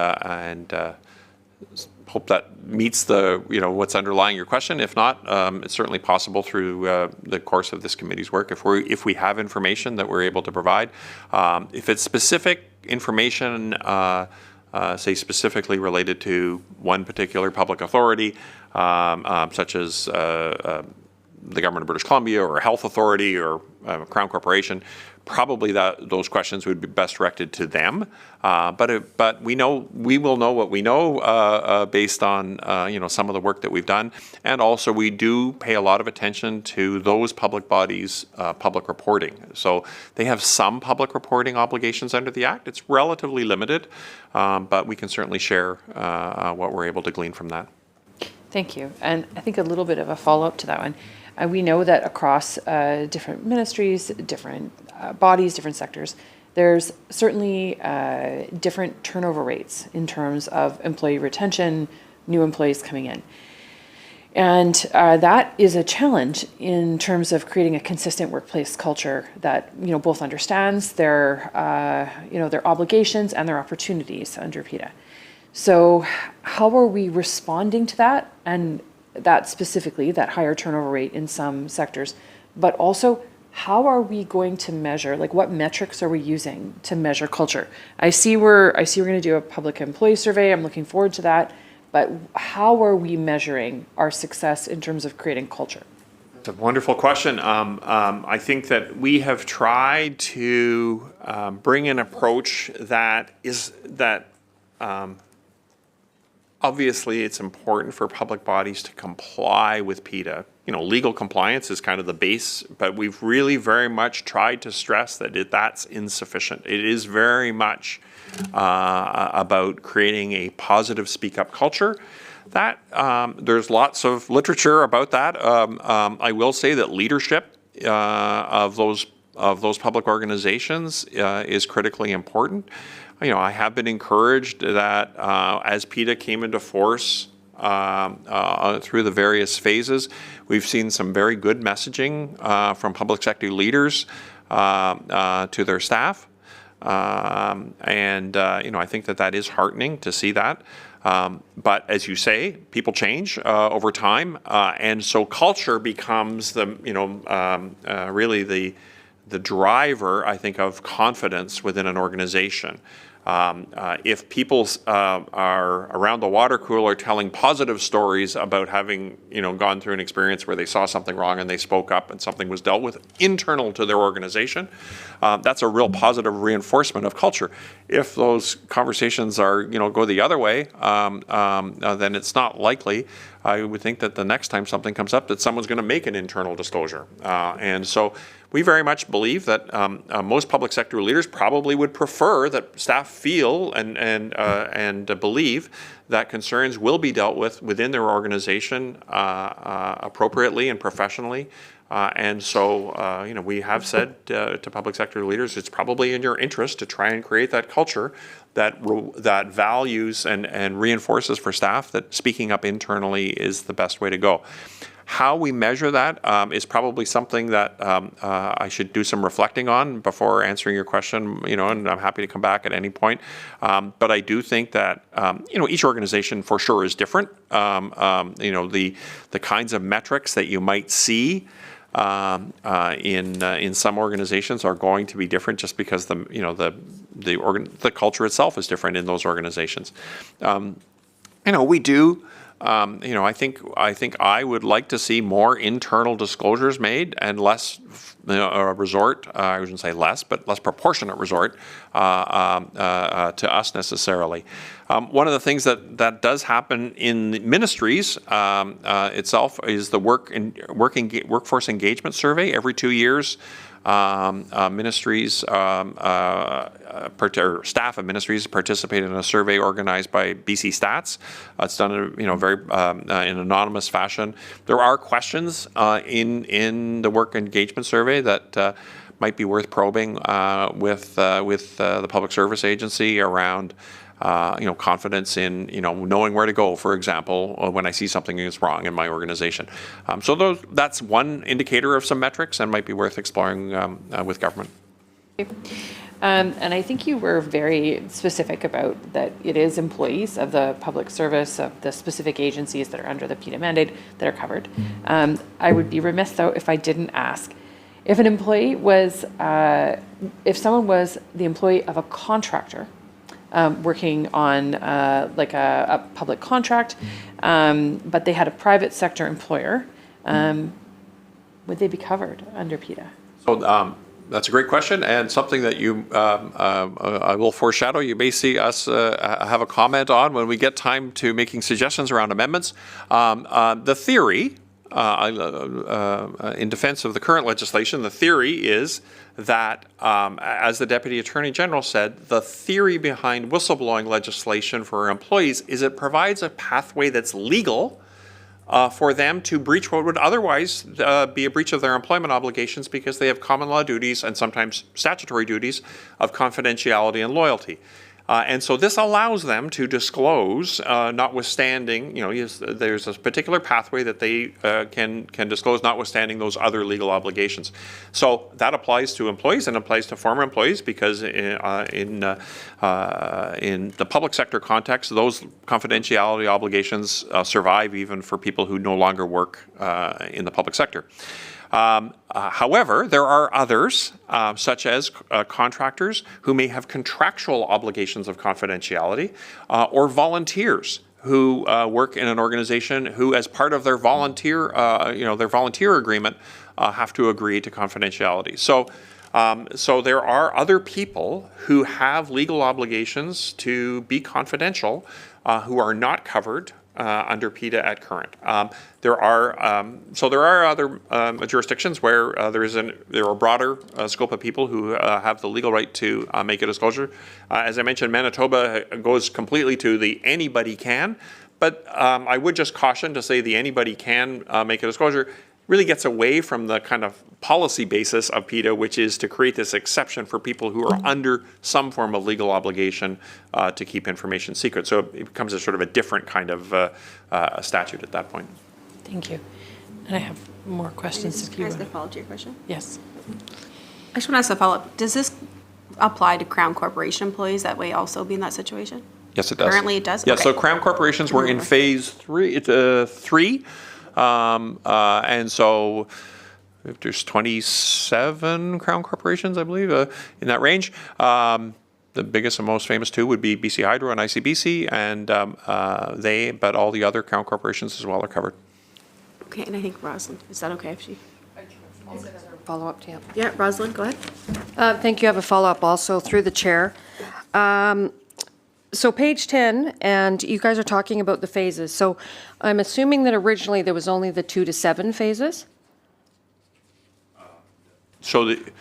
hope that meets the, what's underlying your question. If not, it's certainly possible through the course of this committee's work. If we have information that we're able to provide, if it's specific information, say specifically related to one particular public authority, such as the Government of British Columbia or a health authority or Crown Corporation, probably those questions would be best directed to them. But we will know what we know based on some of the work that we've done, and also we do pay a lot of attention to those public bodies' public reporting. So they have some public reporting obligations under the Act. It's relatively limited, but we can certainly share what we're able to glean from that. Thank you. And I think a little bit of a follow-up to that one. We know that across different ministries, different bodies, different sectors, there's certainly different turnover rates in terms of employee retention, new employees coming in. And that is a challenge in terms of creating a consistent workplace culture that, both understands their, their obligations and their opportunities under PETA. So how are we responding to that? And that specifically, that higher turnover rate in some sectors, but also how are we going to measure, like what metrics are we using to measure culture? I see we're going to do a public employee survey. I'm looking forward to that. But how are we measuring our success in terms of creating culture? It's a wonderful question. I think that we have tried to bring an approach that obviously it's important for public bodies to comply with PETA. Legal compliance is kind of the base, but we've really very much tried to stress that that's insufficient. It is very much about creating a positive speak up culture. That there's lots of literature about that. I will say that leadership of those public organizations is critically important. I have been encouraged that as PETA came into force through the various phases, we've seen some very good messaging from public sector leaders to their staff. I think that is heartening to see that. But as you say, people change over time, and so culture becomes the really the driver, I think, of confidence within an organization. If people are around the water cooler telling positive stories about having gone through an experience where they saw something wrong and they spoke up and something was dealt with internal to their organization, that's a real positive reinforcement of culture. If those conversations are go the other way, then it's not likely. I would think that the next time something comes up that someone's going to make an internal disclosure, and so we very much believe that most public sector leaders probably would prefer that staff feel and believe that concerns will be dealt with within their organization appropriately and professionally. And so, we have said to public sector leaders, it's probably in your interest to try and create that culture that values and reinforces for staff that speaking up internally is the best way to go. How we measure that is probably something that I should do some reflecting on before answering your question, and I'm happy to come back at any point. But I do think that, each organization for sure is different. The kinds of metrics that you might see in some organizations are going to be different just because the culture itself is different in those organizations. We do. I think I would like to see more internal disclosures made and less resort. I wouldn't say less, but less proportionate resort to us necessarily. One of the things that does happen in ministries itself is the workforce engagement survey every 2 years. Ministries, staff of ministries participate in a survey organized by BC Stats. It's done in very in anonymous fashion. There are questions in the work engagement survey that might be worth probing with the Public Service Agency around confidence in, knowing where to go, for example, when I see something that's wrong in my organization. So that's one indicator of some metrics and might be worth exploring with government. And I think you were very specific about that it is employees of the public service, of the specific agencies that are under the PETA mandate that are covered. I would be remiss, though, if I didn't ask, if an employee was, if someone was the employee of a contractor, working on like a public contract, but they had a private sector employer, would they be covered under PETA? So that's a great question, and something that I will foreshadow. You may see us have a comment on when we get time to making suggestions around amendments. The theory, in defense of the current legislation, the theory is that, as the Deputy Attorney General said, the theory behind whistleblowing legislation for employees is it provides a pathway that's legal for them to breach what would otherwise be a breach of their employment obligations because they have common law duties and sometimes statutory duties of confidentiality and loyalty. And so this allows them to disclose, notwithstanding, there's a particular pathway that they can disclose, notwithstanding those other legal obligations. So that applies to employees and applies to former employees because in the public sector context, those confidentiality obligations survive even for people who no longer work in the public sector. However, there are others, such as contractors who may have contractual obligations of confidentiality, or volunteers who work in an organization who, as part of their volunteer agreement, have to agree to confidentiality. So there are other people who have legal obligations to be confidential, who are not covered under PETA at current. There are other jurisdictions where there are a broader scope of people who have the legal right to make a disclosure. As I mentioned, Manitoba goes completely to the anybody can, but I would just caution to say the anybody can make a disclosure really gets away from the kind of policy basis of PETA, which is to create this exception for people who are under some form of legal obligation to keep information secret. So it becomes a sort of a different kind of statute at that point. Thank you. And I have more questions if you Can I want. follow up to your question? Yes. I just want to ask a follow-up. Does this apply to Crown Corporation employees that way also be in that situation? Yes, it does. Currently it does? Yeah, Okay. so Crown Corporations were in phase three. And so if there's 27 Crown Corporations, I believe, in that range. The biggest and most famous two would be BC Hydro and ICBC, and but all the other Crown Corporations as well are covered. Okay, and I think Rosalind, is that okay if she? Follow-up to you. Yeah, Rosalind, go ahead. Thank you. I have a follow-up also through the chair. So page 10, and you guys are talking about the phases. So I'm assuming that originally there was only the 2 to 7 phases? So the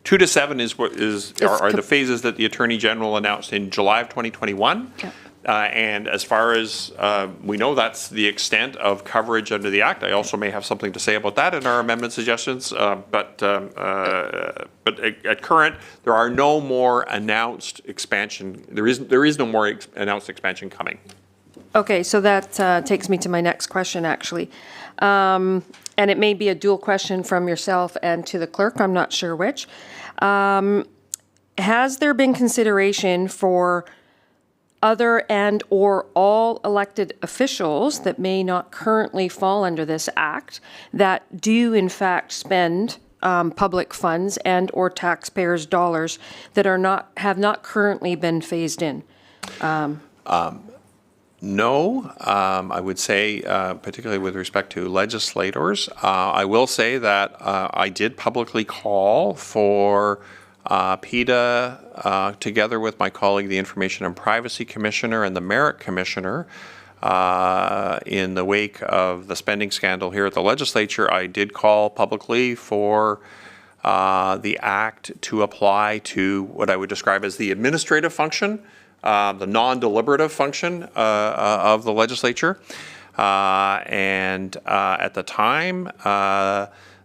2 to 7 are the phases that the Attorney General announced in July of 2021. Okay. And as far as we know, that's the extent of coverage under the Act. I also may have something to say about that in our amendment suggestions. But at current, there are no more announced expansion. There is no more announced expansion coming. Okay, so that takes me to my next question, actually. and it may be a dual question from yourself and to the clerk, I'm not sure which. Has there been consideration for other and/or all elected officials that may not currently fall under this act that do in fact spend public funds and/or taxpayers' dollars that have not currently been phased in? No, I would say, particularly with respect to legislators, I will say that I did publicly call for PETA, together with my colleague, the Information and Privacy Commissioner and the Merit Commissioner, in the wake of the spending scandal here at the Legislature. I did call publicly for the act to apply to what I would describe as the administrative function, the non-deliberative function of the Legislature. And at the time,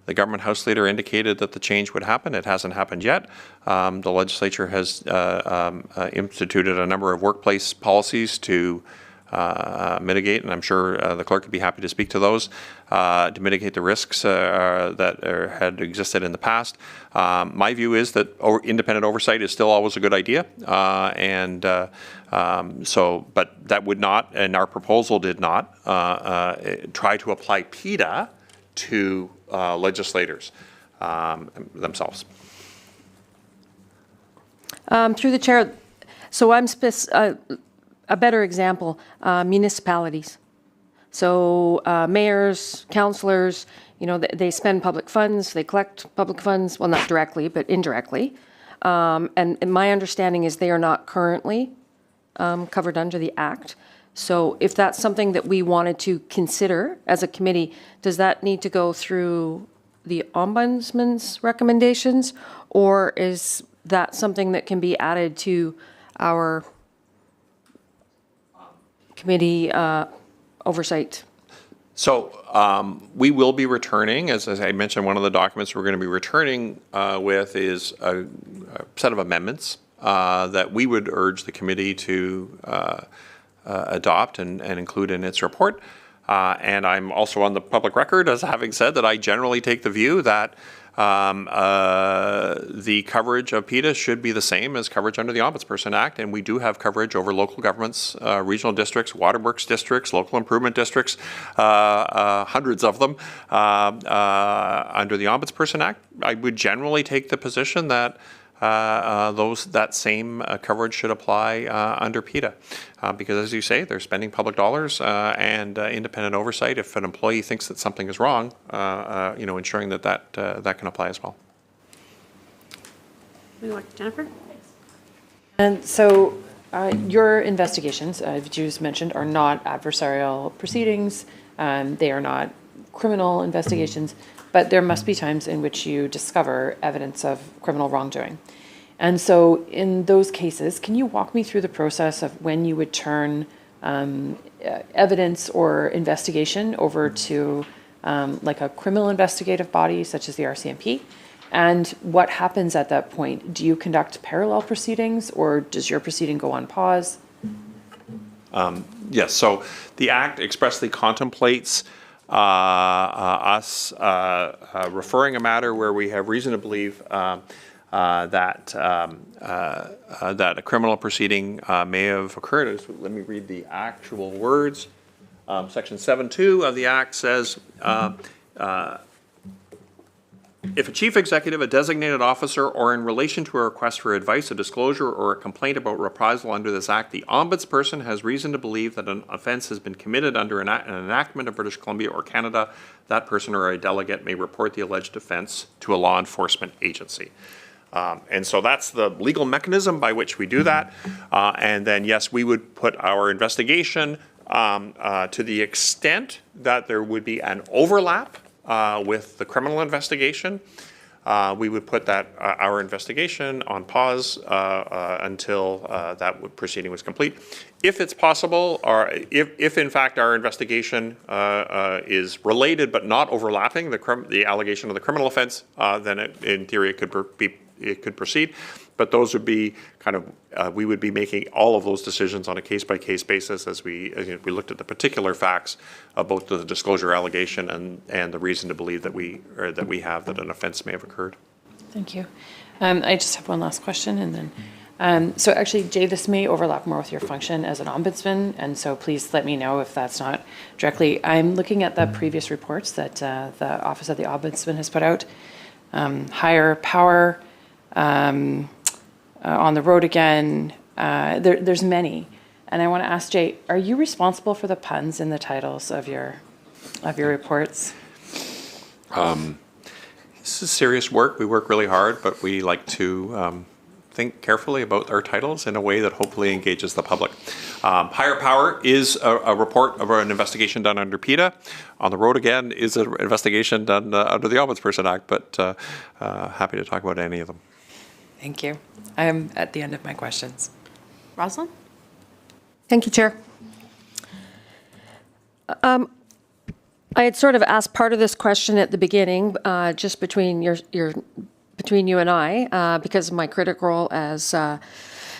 the government House Leader indicated that the change would happen. It hasn't happened yet. The Legislature has instituted a number of workplace policies to mitigate, and I'm sure the clerk would be happy to speak to those, to mitigate the risks that had existed in the past. My view is that independent oversight is still always a good idea, but that would not, and our proposal did not, try to apply PETA to legislators themselves. Through the chair, so I'm a better example, municipalities. So mayors, councillors, they spend public funds, they collect public funds, well, not directly, but indirectly. And my understanding is they are not currently covered under the Act. So if that's something that we wanted to consider as a committee, does that need to go through the Ombudsman's recommendations, or is that something that can be added to our committee oversight? So we will be returning, as I mentioned, one of the documents we're going to be returning with is a set of amendments that we would urge the committee to adopt and include in its report. And I'm also on the public record as having said that I generally take the view that the coverage of PETA should be the same as coverage under the Ombudsperson Act, and we do have coverage over local governments, regional districts, waterworks districts, local improvement districts, hundreds of them under the Ombudsperson Act. I would generally take the position that that same coverage should apply under PETA, because as you say, they're spending public dollars and independent oversight. If an employee thinks that something is wrong, ensuring that can apply as well. Moving on to Jennifer. And so your investigations, as you just mentioned, are not adversarial proceedings. They are not criminal investigations, but there must be times in which you discover evidence of criminal wrongdoing. And so in those cases, can you walk me through the process of when you would turn evidence or investigation over to like a criminal investigative body such as the RCMP? And what happens at that point? Do you conduct parallel proceedings, or does your proceeding go on pause? Yes, so the Act expressly contemplates us referring a matter where we have reason to believe that a criminal proceeding may have occurred. So let me read the actual words. Section 7.2 of the Act says, if a chief executive, a designated officer, or in relation to a request for advice, a disclosure, or a complaint about reprisal under this Act, the ombudsperson has reason to believe that an offence has been committed under an enactment of British Columbia or Canada, that person or a delegate may report the alleged offence to a law enforcement agency. And so that's the legal mechanism by which we do that. And then, yes, we would put our investigation to the extent that there would be an overlap with the criminal investigation. We would put our investigation on pause until that proceeding was complete. If it's possible, or if in fact our investigation is related but not overlapping the allegation of the criminal offence, then in theory it could proceed. but those would be kind of, we would be making all of those decisions on a case-by-case basis as we looked at the particular facts of both the disclosure allegation and the reason to believe that we have that an offense may have occurred. Thank you. I just have one last question, and then, so actually, Jay, this may overlap more with your function as an ombudsman, and so please let me know if that's not directly. I'm looking at the previous reports that the Office of the Ombudsman has put out. Higher power, on the road again, there's many. And I want to ask Jay, are you responsible for the puns in the titles of your reports? This is serious work. We work really hard, but we like to think carefully about our titles in a way that hopefully engages the public. Higher Power is a report of an investigation done under PETA. On the Road Again is an investigation done under the Ombudsperson Act, but happy to talk about any of them. Thank you. I'm at the end of my questions. Rosalind? Thank you, Chair. I had sort of asked part of this question at the beginning, just between between you and I, because of my critical role as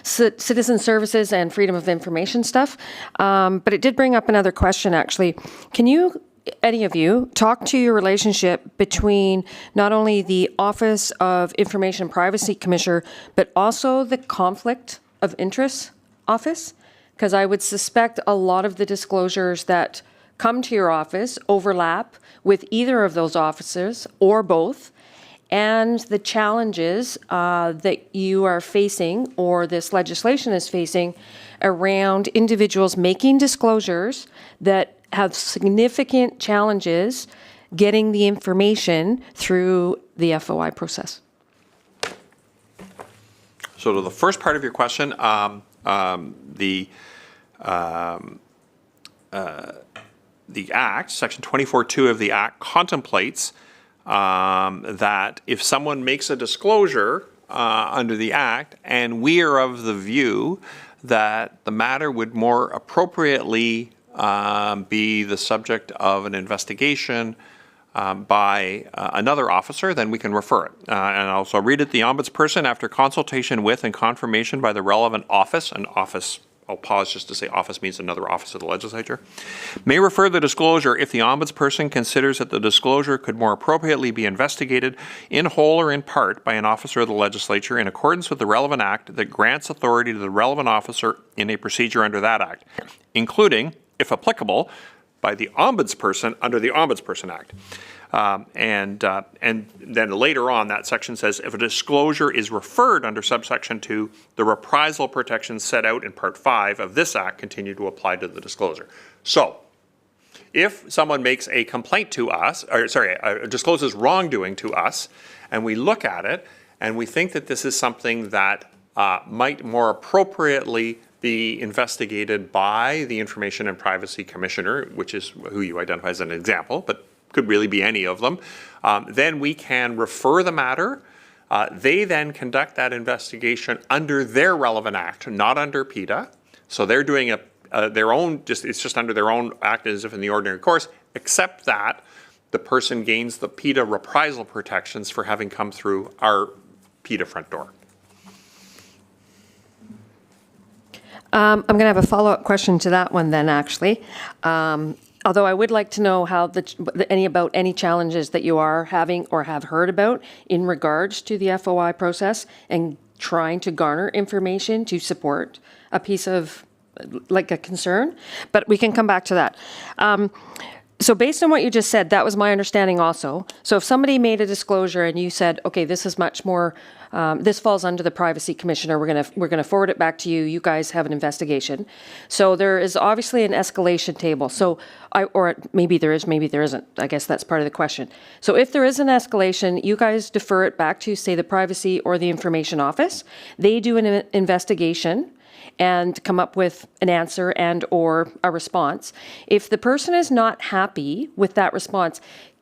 citizen services and freedom of information stuff. But it did bring up another question, actually. Can you, any of you, talk to your relationship between not only the Office of Information and Privacy Commissioner, but also the Conflict of Interest Office? Because I would suspect a lot of the disclosures that come to your office overlap with either of those offices or both, and the challenges that you are facing or this legislation is facing around individuals making disclosures that have significant challenges getting the information through the FOI process. So to the first part of your question, the Act, Section 24.2 of the Act, contemplates that if someone makes a disclosure under the Act, and we are of the view that the matter would more appropriately be the subject of an investigation by another officer, then we can refer it. And also read it, the ombudsperson, after consultation with and confirmation by the relevant office, an office, I'll pause just to say office means another office of the legislature, may refer the disclosure if the ombudsperson considers that the disclosure could more appropriately be investigated in whole or in part by an officer of the legislature in accordance with the relevant act that grants authority to the relevant officer in a procedure under that act, including, if applicable, by the ombudsperson under the Ombudsperson Act. And then later on, that section says, if a disclosure is referred under subsection 2, the reprisal protections set out in Part 5 of this Act continue to apply to the disclosure. So, if someone makes a complaint to us, or sorry, discloses wrongdoing to us, and we look at it, and we think that this is something that might more appropriately be investigated by the Information and Privacy Commissioner, which is who you identify as an example, but could really be any of them, then we can refer the matter. They then conduct that investigation under their relevant act, not under PETA. So they're doing their own, it's just under their own act as if in the ordinary course, except that the person gains the PETA reprisal protections for having come through our PETA front door. I'm going to have a follow-up question to that one then, actually. Although I would like to know how any challenges that you are having or have heard about in regards to the FOI process and trying to garner information to support a piece of, like, a concern. But we can come back to that. So based on what you just said, that was my understanding also. So if somebody made a disclosure and you said, okay, this is much more, this falls under the Privacy Commissioner, we're gonna forward it back to you, you guys have an investigation. So there is obviously an escalation table. So or maybe there is, maybe there isn't. I guess that's part of the question. So if there is an escalation, you guys defer it back to, say, the Privacy or the Information Office. They do an investigation and come up with an answer and or a response. If the person is not happy with that response,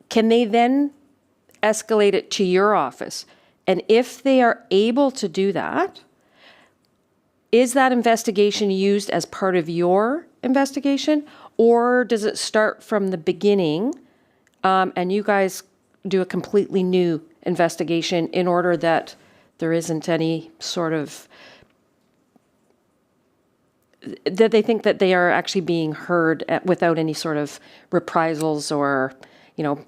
can they then escalate it to your office? And if they are able to do that, is that investigation used as part of your investigation, or does it start from the beginning and you guys do a completely new investigation in order that there isn't any sort of, that they think that they are actually being heard without any sort of reprisals or, you know,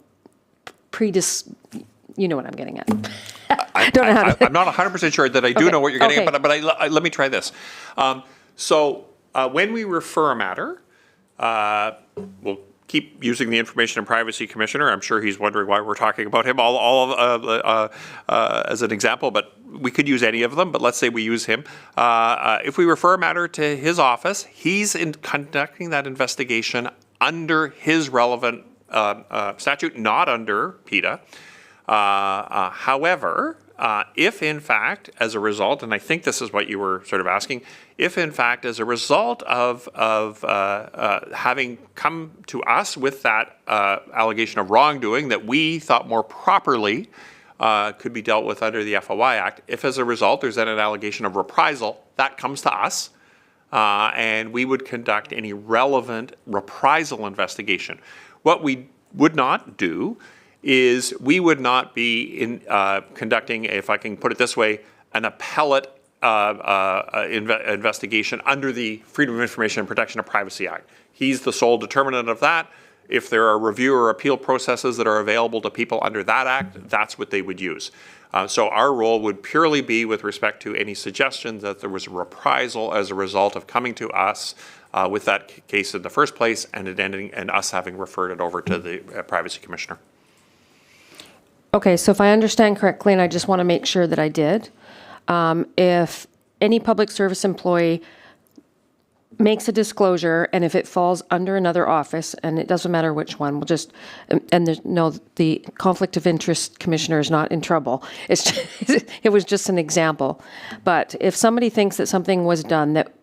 you know what I'm getting at. Don't know how to. I'm not 100% sure that I do Okay, know what you're getting okay. at, but let me try this. When we refer a matter, we'll keep using the Information and Privacy Commissioner. I'm sure he's wondering why we're talking about him as an example, but we could use any of them, but let's say we use him. If we refer a matter to his office, he's conducting that investigation under his relevant statute, not under PETA. However, if in fact, as a result, and I think this is what you were sort of asking, if in fact, as a result of having come to us with that allegation of wrongdoing that we thought more properly could be dealt with under the FOI Act, if as a result there's then an allegation of reprisal, that comes to us, and we would conduct any relevant reprisal investigation. What we would not do is we would not be conducting, if I can put it this way, an appellate investigation under the Freedom of Information and Protection of Privacy Act. He's the sole determinant of that. If there are review or appeal processes that are available to people under that act, that's what they would use. So our role would purely be with respect to any suggestion that there was a reprisal as a result of coming to us with that case in the first place and it ending and us having referred it over to the Privacy Commissioner. Okay, so if I understand correctly, and I just want to make sure that I did, if any public service employee makes a disclosure, and if it falls under another office, and it doesn't matter which one, we'll just, and there's no, the conflict of interest commissioner is not in trouble. It's just, it was just an example. But if somebody thinks that something was done that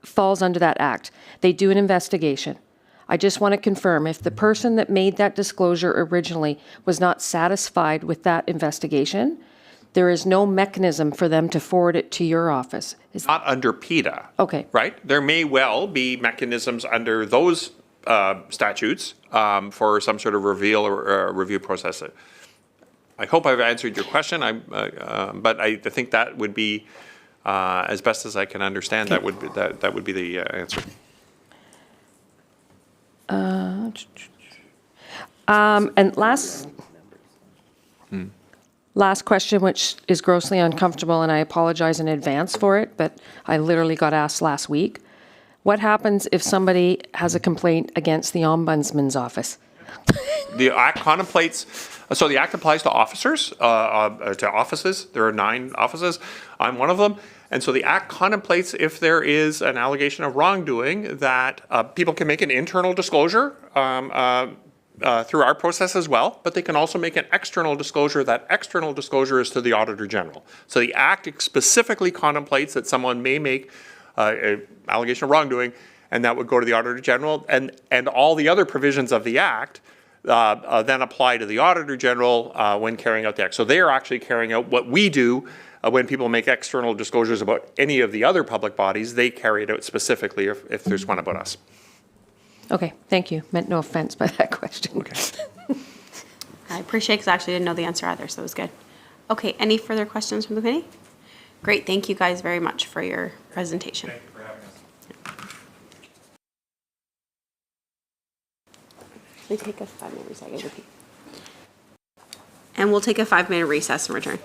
falls under that act, they do an investigation. I just want to confirm, if the person that made that disclosure originally was not satisfied with that investigation, there is no mechanism for them to forward it to your office. Not under PETA. Okay. Right? There may well be mechanisms under those statutes for some sort of reveal or review process. I hope I've answered your question, but I think that would be, as best as I can understand, that would be the answer. And last question, which is grossly uncomfortable, and I apologize in advance for it, but I literally got asked last week. What happens if somebody has a complaint against the Ombudsman's office? The Act contemplates, so the Act applies to officers, to offices. There are 9 offices. I'm one of them. And so the Act contemplates, if there is an allegation of wrongdoing, that people can make an internal disclosure through our process as well, but they can also make an external disclosure. That external disclosure is to the Auditor General. So the Act specifically contemplates that someone may make an allegation of wrongdoing, and that would go to the Auditor General, and all the other provisions of the Act then apply to the Auditor General when carrying out the Act. So they are actually carrying out what we do when people make external disclosures about any of the other public bodies. They carry it out specifically if there's one about us. Okay, thank you. Meant no offense by that question. Okay. I appreciate it because I actually didn't know the answer either, so it was good. Okay, any further questions from the committee? Great, thank you guys very much for your presentation. Thank you for having us. We take a 5-minute recess. And we'll take a 5-minute recess and return.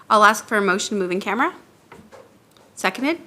I'll ask for a motion to move in camera. Seconded?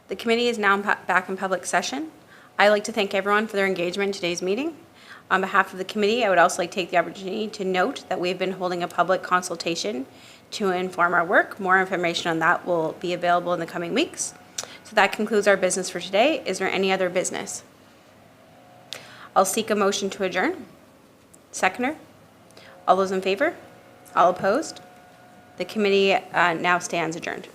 The committee is now back in public session. I'd like to thank everyone for their engagement in today's meeting. On behalf of the committee, I would also like to take the opportunity to note that we've been holding a public consultation to inform our work. More information on that will be available in the coming weeks. So that concludes our business for today. Is there any other business? I'll seek a motion to adjourn. Seconder? All those in favor? All opposed? The committee now stands adjourned.